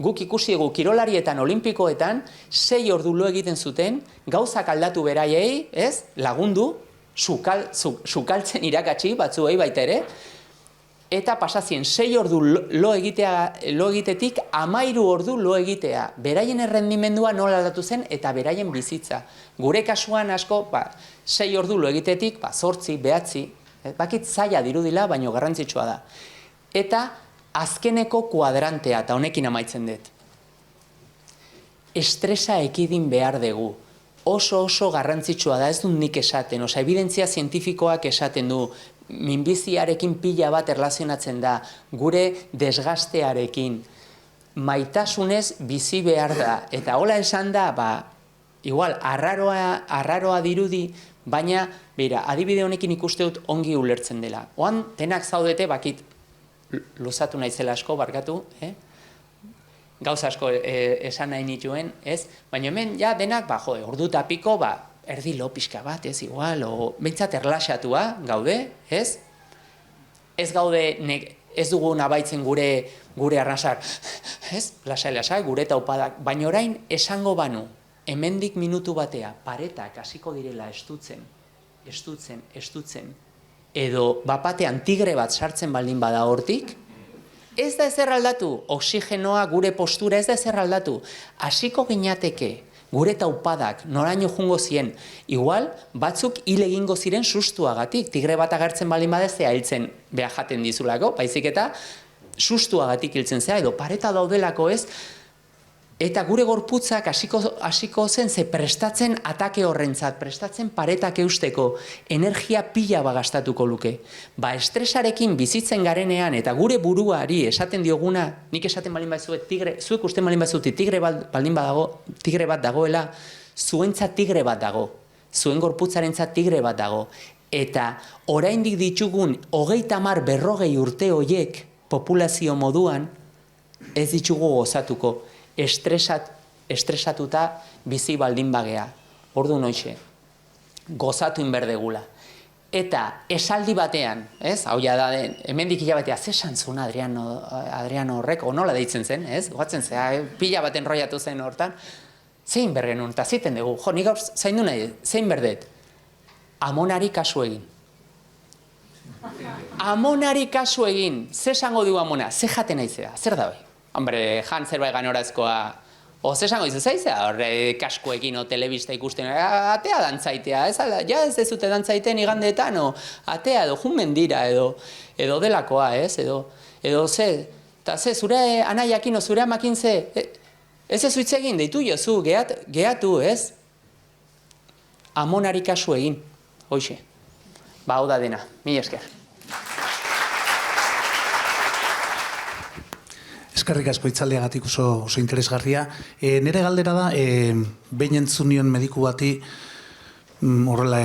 guk ikusi egu kirolarietan olimpikoetan, 6 ordu lo egiten zuten, gauzak aldatu beraiei, lagundu, sukaltzen irakatsi batzuei baita ere, eta pasazien 6 ordu lo egitetik 13 ordu lo egitea. Beraien errendimendua nola aldatu zen eta beraien bizitza. Gure kasuan asko, 6 ordu lo egitetik, 8, 9, bakit zaila dirudila, baino garrantzitsua da. Eta azkeneko kuadrantea, eta honekin amaitzen dut. Estresa ekidin behar dugu. Oso garrantzitsua da, ez dut nik esaten, evidentzia zientifikoak esaten du, minbiziarekin pila bat erlazionatzen da, gure desgastearekin, maitasunez bizi behar da. Eta hola esan da, igual, arraroa dirudi, baina, beira, adibide honekin ikuste dut ongi ulertzen dela. Oan, denak zaudete, bakit, luzatu naizela asko, barkatu, gauza asko esan nahi nituen, baina hemen, ja, denak, ordu eta piko, erdi lo pixka bat, igual, behintzat erlaxatua gaude, ez gaude, ez dugu nabaitzen gure arrasar, lasai, gure taupadak, baina orain esango banu, hemendik minutu batea, paretak hasiko direla estutzen, edo bapatean tigre bat sartzen baldin bada hortik, ez da ezer aldatu, oxigenoa gure postura ez da ezer aldatu, hasiko ginateke gure taupadak noraino jungo ziren, igual batzuk hil egingo ziren sustuagatik, tigre bat agertzen baldin badezea hiltzen beha jaten dizulako, baizik eta sustuagatik hiltzen zea, edo pareta daudelako Eta gure gorputzak hasiko zen ze prestatzen atake horrentzat, prestatzen paretak eusteko, energia pila bagastatuko luke. Estresarekin bizitzen garenean eta gure buruari esaten dioguna, nik esaten balin bazuet tigre, zuek usten balin bazuti tigre bat dagoela, zuentzat tigre bat dago, zuen gorputzarentzat tigre bat dago. Eta oraindik ditugun 30-40 urte hoiek populazio moduan ez ditugu gozatuko. Estresatuta bizi baldin bagea. Ordu noixe, gozatu inberdegula. Eta esaldi batean, ez? Hau ja da den, hemendik hilabetea, ze esan zuen Adriano horrek, o nola deitzen zen, ez? Goatzen zea, pila bat enroiatu zen hortan. Zein bergenun, eta ziten dugu, jo, nik gaur zaindu nahi, zein berdet? Amonari kasu egin. Amonari kasu egin, ze esango du amona, ze jaten naizea, zer da bai? Hombre, jan zerbait ganorazkoa, ze esango izu zaizea, horre kaskoekin o telebista ikusten, atea dantzaitea, ja ez dezute dantzaiten igandeetan, atea edo jun dira, edo delakoa, ez, edo ze, eta ze, zure anaiakin o zure amakin ze, ez ez hitz egin, deitu jozu, gehatu, ez? Amonari kasu egin, hoxe, hau da dena, mila esker. Eskerrik asko hitzaldiagatik oso interesgarria. Nire galdera da, behin entzunion mediku bati, horrela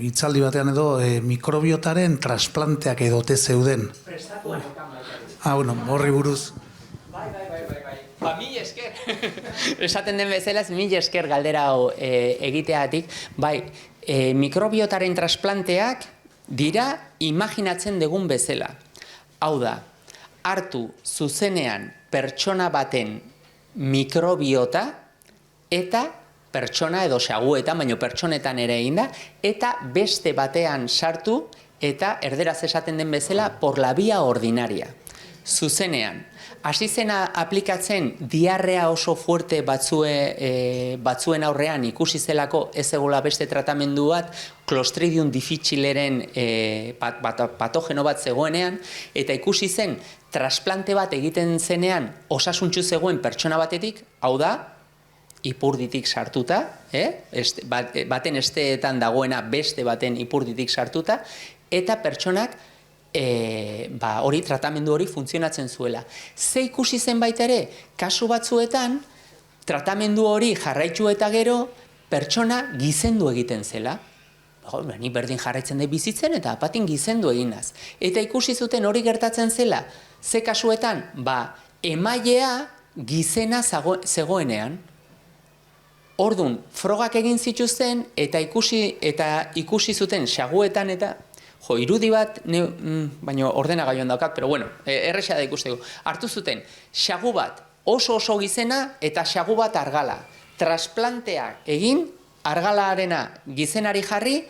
hitzaldi batean edo, mikrobiotaren trasplanteak edote zeuden. Prestatuan okan baita. Bueno, horri buruz. Bai. Mila esker. Esaten den bezala, mila esker galdera hau egiteatik. Mikrobiotaren trasplanteak dira imaginatzen dugun bezala. Hau da, hartu zuzenean pertsona baten mikrobiota eta pertsona edo xaguetan, baino pertsonetan ere egin da, eta beste batean sartu eta erderaz esaten den bezala por la vía ordinaria. Zuzenean. Hasi zena aplikatzen diarrea oso fuerte batzuen aurrean ikusi zelako ez egola beste tratamendu bat, Clostridium difficileren patogeno bat zegoenean, eta ikusi zen trasplante bat egiten zenean osasuntsu zegoen pertsona batetik, hau da, ipurditik sartuta, baten esteetan dagoena beste baten ipurditik sartuta, eta pertsonak hori tratamendu hori funtzionatzen zuela. Ze ikusi zen baita ere, kasu batzuetan, tratamendu hori jarraitu eta gero, pertsona gizendu egiten zela. Ni berdin jarraitzen da bizitzen eta apatin gizendu eginaz. Eta ikusi zuten hori gertatzen zela, ze kasuetan, emailea gizena zegoenean. Ordun, frogak egin zituzten eta ikusi zuten xaguetan eta irudi bat, baina ordenagailuan daukat, pero bueno, erresa da ikusteko. Hartu zuten, xagu bat oso gizena eta xagu bat argala. Trasplanteak egin, argalaarena gizenari jarri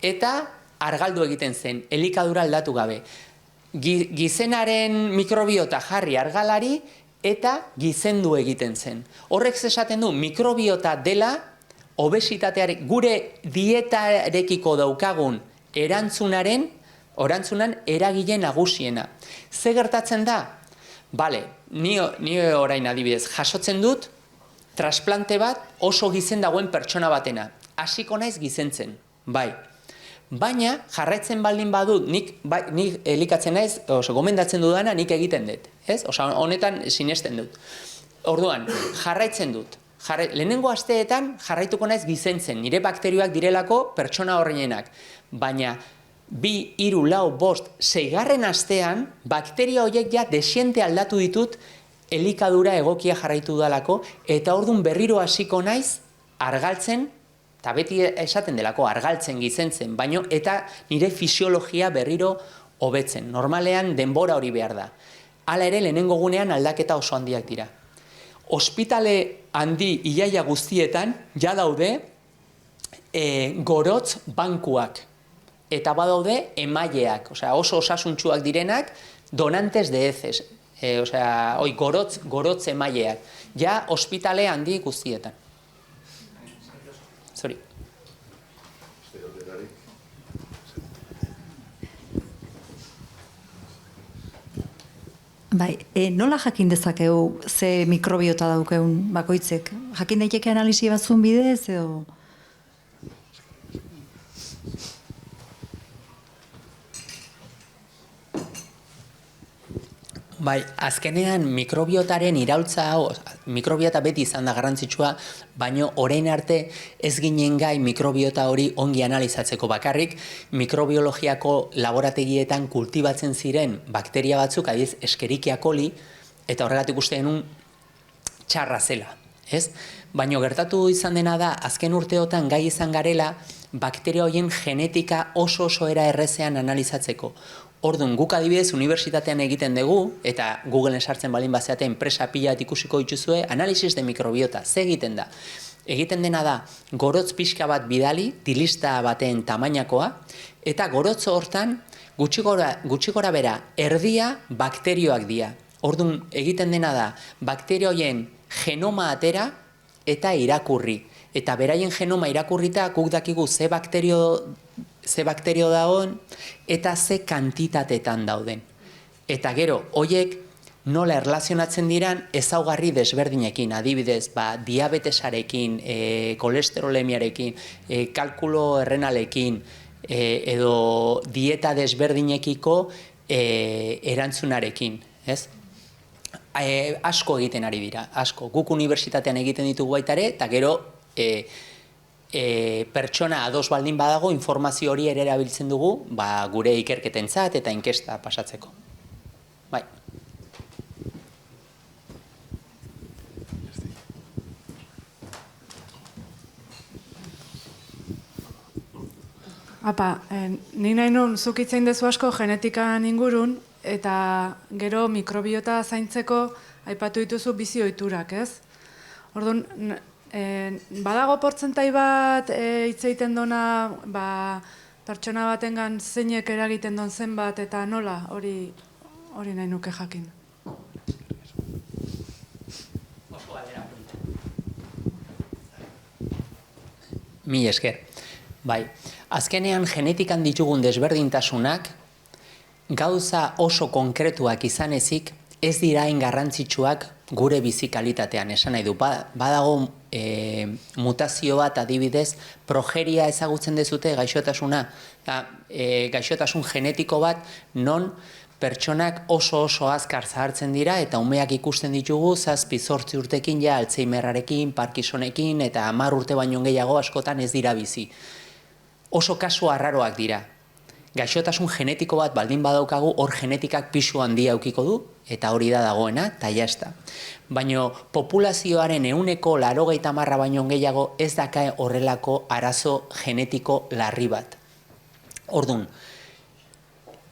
eta argaldu egiten zen, elikadura aldatu gabe. Gizenaren mikrobiota jarri argalari eta gizendu egiten zen. Horrek esaten du, mikrobiota dela obesitatearen, gure dietarekiko daukagun erantzunan eragile nagusiena. Ze gertatzen da? Ni orain adibidez, jasotzen dut trasplante bat oso gizen dagoen pertsona batena. Hasiko naiz gizentzen, bai. Baina, jarraitzen baldin badut, nik elikatzen naiz, gomendatzen dudana, nik egiten dut. Honetan sinesten dut. Orduan, jarraitzen dut. Lehenengo asteetan jarraituko naiz gizentzen, nire bakterioak direlako pertsona horrenenak. Baina, 2, 3, 4, 5, 6. astean, bakteria horiek ja desiente aldatu ditut elikadura egokia jarraitu dalako, eta orduan berriro hasiko naiz argaltzen, eta beti esaten delako argaltzen gizentzen, baino eta nire fisiologia berriro hobetzen. Normalean denbora hori behar da. Hala ere, lehenengo gunean aldaketa oso handiak dira. Ospitale handi iaia guztietan ja daude gorotz bankuak eta badaude emaileak, oso osasuntsuak direnak donantes de heces, gorotz emaileak, ja ospitale handi guztietan. Sorry. Bai, nola jakin dezakegu ze mikrobiota daukeun bakoitzek? Jakin daiteke analisi batzun bidez edo? Bai, azkenean mikrobiotaren iraultza hau, mikrobiota beti izan da garrantzitsua, baino orain arte ez ginen gai mikrobiota hori ongi analizatzeko bakarrik, mikrobiologiako laborategietan kultibatzen ziren bakteria batzuk, adiz Escherichia coli, eta horregatik uste genuen txarra zela, ez? Baino gertatu izan dena da, azken urteotan gai izan garela, bakteria horien genetika oso era errezean analizatzeko. Orduan, guk adibidez unibertsitatean egiten dugu, eta Googleen sartzen balin bazeate enpresa pila bat ikusiko dituzue, analisis de mikrobiota, ze egiten da? Egiten dena da, gorotz pixka bat bidali, dilista baten tamainakoa, eta gorotz hortan, gutxi gora bera, erdia bakterioak dira. Orduan, egiten dena da, bakterio horien genoma atera eta irakurri. Eta beraien genoma irakurrita, guk dakigu ze bakterio dagoen eta ze kantitatetan dauden. Eta gero, hoiek nola erlazionatzen diran ezaugarri desberdinekin, adibidez, diabetesarekin, kolesterolemiarekin, kalkulo errenalekin, edo dieta desberdinekiko erantzunarekin, ez? Asko egiten ari dira, asko. Guk unibertsitatean egiten ditugu baita ere, eta gero pertsona ados baldin badago informazio hori ere erabiltzen dugu gure ikerketentzat eta inkesta pasatzeko. Bai. Apa, ni nahi nun zuk hitz egin dezu asko genetikan ingurun, eta gero mikrobiota zaintzeko aipatu dituzu bizi ohiturak, ez? Orduan, badago portzentai bat hitz egiten dona pertsona batengan zeinek eragiten don zenbat eta nola, hori nahi nuke jakin. Mila esker. Bai, azkenean genetikan ditugun desberdintasunak gauza oso konkretuak izan ezik ez dira hain garrantzitsuak gure bizi kalitatean, esan nahi du. Badago mutazio bat adibidez, progeria ezagutzen dezute gaixotasuna, gaixotasun genetiko bat non pertsonak oso azkar zahartzen dira eta umeak ikusten ditugu 7-8 urtekin ja Alzheimerrarekin, Parkinsonekin eta 10 urte baino gehiago askotan ez dira bizi. Oso kasu arraroak dira. Gaixotasun genetiko bat baldin badaukagu, hor genetikak pisu handia aukiko du, eta hori da dagoena, eta jazta. Baina populazioaren 80% baino gehiago ez daka horrelako arazo genetiko larri bat. Orduan,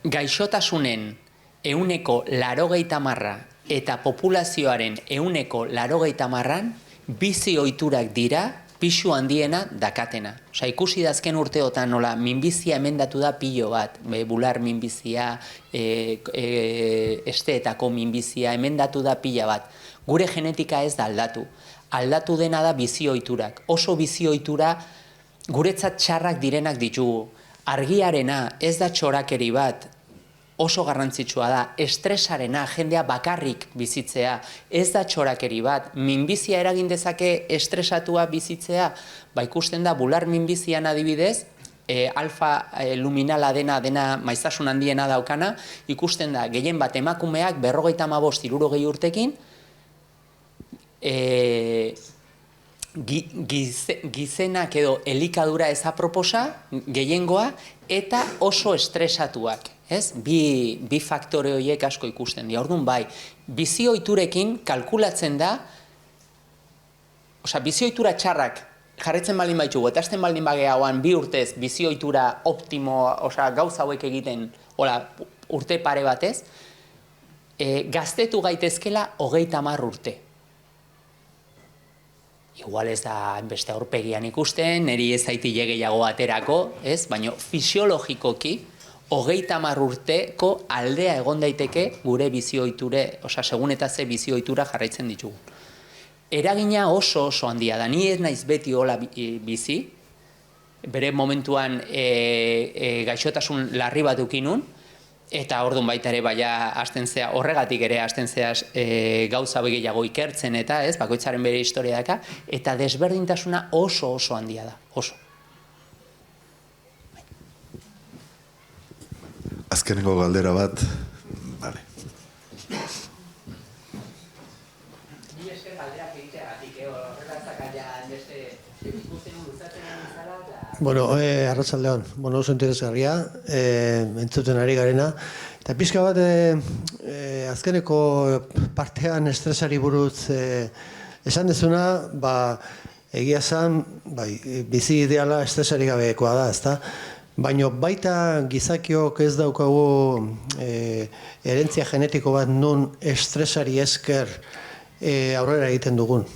gaixotasunen 80% eta populazioaren 80%an bizi ohiturak dira pisu handiena dakatena. Osa, ikusi da azken urteotan nola minbizia emendatu da pilo bat, bular minbizia, esteetako minbizia emendatu da pila bat. Gure genetika ez da aldatu. Aldatu dena da bizi ohiturak. Oso bizi ohitura guretzat txarrak direnak ditugu. Argiarena ez da txorakeri bat, oso garrantzitsua da, estresarena, jendea bakarrik bizitzea, ez da txorakeri bat, minbizia eragin dezake estresatua bizitzea, ikusten da bular minbizian adibidez, alfa luminala dena maiztasun handiena daukana, ikusten da gehien bat emakumeak 55-60 urtekin, gizenak edo elikadura ezaproposa, gehiengoa, eta oso estresatuak. Bi faktore horiek asko ikusten dira. Orduan bai, bizi ohiturekin kalkulatzen da, bizi ohitura txarrak jarretzen baldin baitugu, eta hasten baldin bageagoan 2 urtez bizi ohitura optimo, gauza hauek egiten urte pare batez, gaztetu gaitezkela 30 urte. Igual ez da beste aurpegian ikusten, niri ez zaitile gehiago aterako, baina fisiologikoki 30 urteko aldea egon daiteke gure bizi ohiture, segun eta ze bizi ohitura jarraitzen ditugu. Eragina oso handia da, ni ez naiz beti hola bizi, bere momentuan gaixotasun larri bat ukinun, Eta orduan baita ere hasten zea, horregatik ere hasten zea gauza gehiago ikertzen eta bakoitzaren bere historia daka, eta desberdintasuna oso handia da, oso. Azkenengo galdera bat, bale. Ni esker galderak egiteagatik, horregatzak beste ikusten luzatzen zara eta... Bueno, arratsaldeon, oso interesgarria, entzuten ari garena. Eta pixka bat, azkeneko partean estresari buruz esan dezuna, egia zan, bizi ideala estresari gabekoa da, ezta? Baina baita gizakiok ez daukagu herentzia genetiko bat nun estresari esker aurrera egiten dugun.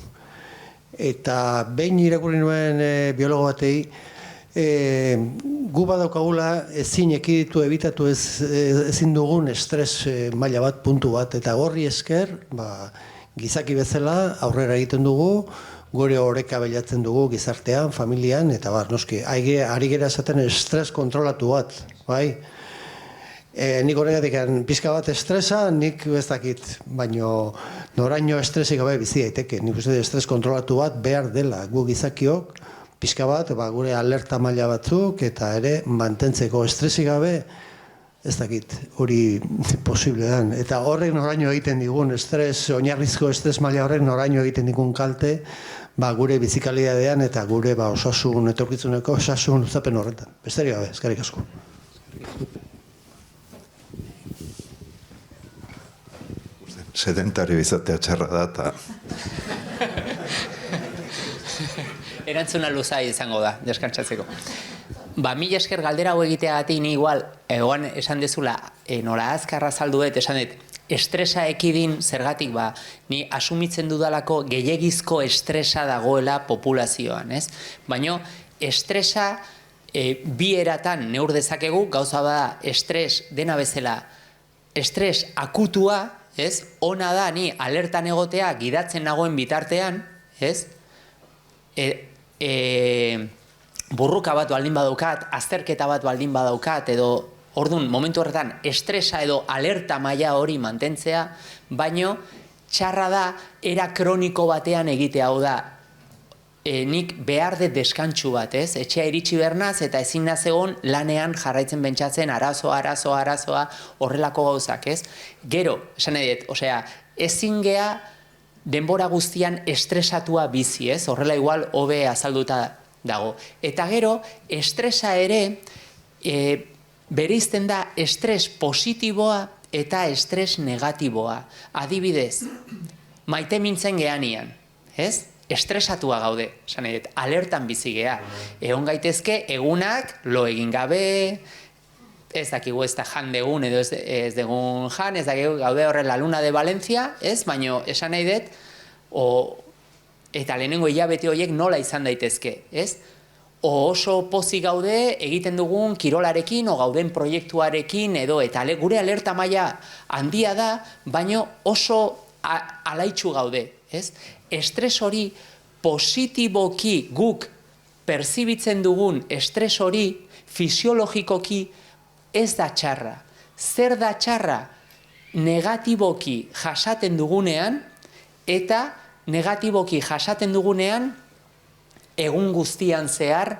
Eta behin irakurri nuen biologo batei, gu badaukagula ezin ekiditu ebitatu ezin dugun estres maila bat, puntu bat, eta horri esker gizaki bezala aurrera egiten dugu, gure oreka bilatzen dugu gizartean, familian, eta noski, ari gera esaten estres kontrolatu bat, bai? Nik horregatik pixka bat estresa, nik ez dakit, baina noraino estresik gabe bizi daiteke. Nik uste estres kontrolatu bat behar dela gu gizakiok, pixka bat, gure alerta maila batzuk, eta ere mantentzeko estresik gabe, ez dakit, hori posible dan. Eta horrek noraino egiten digun estres, oinarrizko estres maila horrek noraino egiten digun kalte, gure bizikalidadean eta gure osasun, etorkizuneko osasun luzapen horretan. Besterik gabe, eskerrik asko. Sedentario izatea txarra da, eta... Erantzuna luza izango da, deskantzatzeko. Mila esker galdera hau egiteagatik ni igual, egoan esan dezula, nola azkarra salduet, esan dut, estresa ekidin zergatik ni asumitzen dudalako gehiegizko estresa dagoela populazioan, ez? Baina estresa bi eratan neur dezakegu, gauza bada estres dena bezala, estres akutua, ez? Ona da ni alertan egotea gidatzen nagoen bitartean, ez? Burruka bat baldin badaukat, azterketa bat baldin badaukat, edo orduan, momentu horretan, estresa edo alerta maila hori mantentzea, baino txarra da, era kroniko batean egitea, hau da, nik behar dut deskantsu bat, ez? Etxea iritsi bernaz, eta ezin naz egon lanean jarraitzen bentsatzen, arazoa, horrelako gauzak, ez? Gero, esan edet, osea, ezin gea denbora guztian estresatua bizi, ez? Horrela igual hobe azalduta dago. Eta gero, estresa ere, bereizten da estres positiboa eta estres negatiboa. Adibidez, maite mintzen geanian, ez? Estresatua gaude, esan edet, alertan bizi gea. Egon gaitezke, egunak, lo egin gabe, ez dakigu ez da jan degun, edo ez degun jan, ez dakigu gaude horren la luna de Valencia, ez? Baina esan nahi dut, eta lehenengo hilabete horiek nola izan daitezke, ez? Oso pozik gaude egiten dugun kirolarekin, o gauden proiektuarekin, edo, eta gure alerta maila handia da, baina oso alaitxu gaude, ez? Estres hori positiboki guk perzibitzen dugun estres hori fisiologikoki ez da txarra. Zer da txarra? Negatiboki jasaten dugunean, eta negatiboki jasaten dugunean egun guztian zehar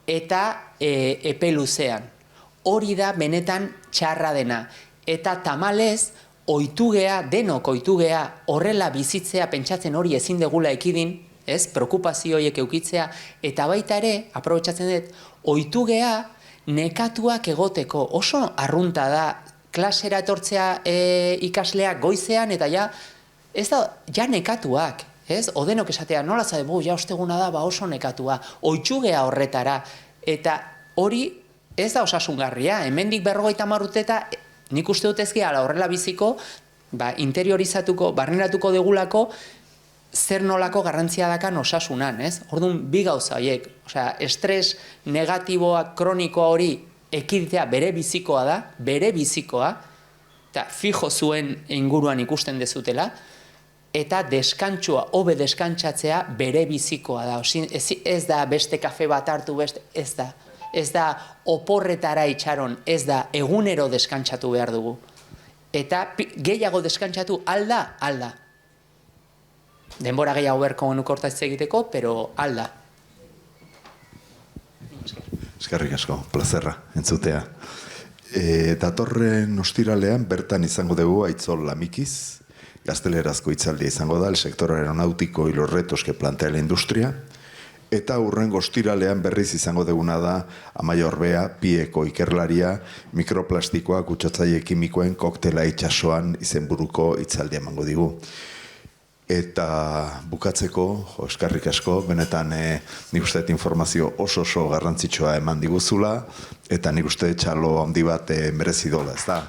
eta epe luzean. Hori da benetan txarra dena. Eta tamalez, denok ohitu gea horrela bizitzea pentsatzen hori ezin degula ekidin, ez? Preokupazio horiek eukitzea, eta baita ere, aprobetxatzen dut, ohitu gea nekatuak egoteko. Oso arrunta da, klasera etortzea ikasleak goizean, eta ez da, nekatuak, ez? Odenok esatea, nola zade, osteguna da, oso nekatua. Ohitzu gea horretara, eta hori ez da osasungarria. Hemendik 50 urteta, nik uste dut ezkea horrela biziko, interiorizatuko, barneratuko degulako, zer nolako garrantzia dakan osasunan, ez? Orduan, bi gauza horiek, estres negatiboa, kronikoa hori ekiditea bere bizikoa da, bere bizikoa, eta fijo zuen inguruan ikusten dezutela, eta deskantzua, hobe deskantzatzea bere bizikoa da. Ez da beste kafe bat hartu, ez da. ez da oporretara itxaron, ez da egunero deskantsatu behar dugu. Eta gehiago deskantsatu alda. Denbora gehiago berko genuko hortaz egiteko, pero alda. Eskerrik asko, plazerra, entzutea. Datorren ostiralean bertan izango dugu Aitzol Lamikiz, gaztelerazko hitzaldia izango da, el sector aeronáutico y los retos que plantea la industria, eta hurrengo ostiralean berriz izango duguna da Amaia Orbea, Pieko ikerlaria, mikroplastikoa kutsatzaile kimikoen koktela itsasoan izenburuko hitzaldia emango digu. Eta bukatzeko, eskerrik asko, benetan nik uste informazio oso garrantzitsua eman diguzula, eta nik uste txalo handi bat merezi dola, ez da?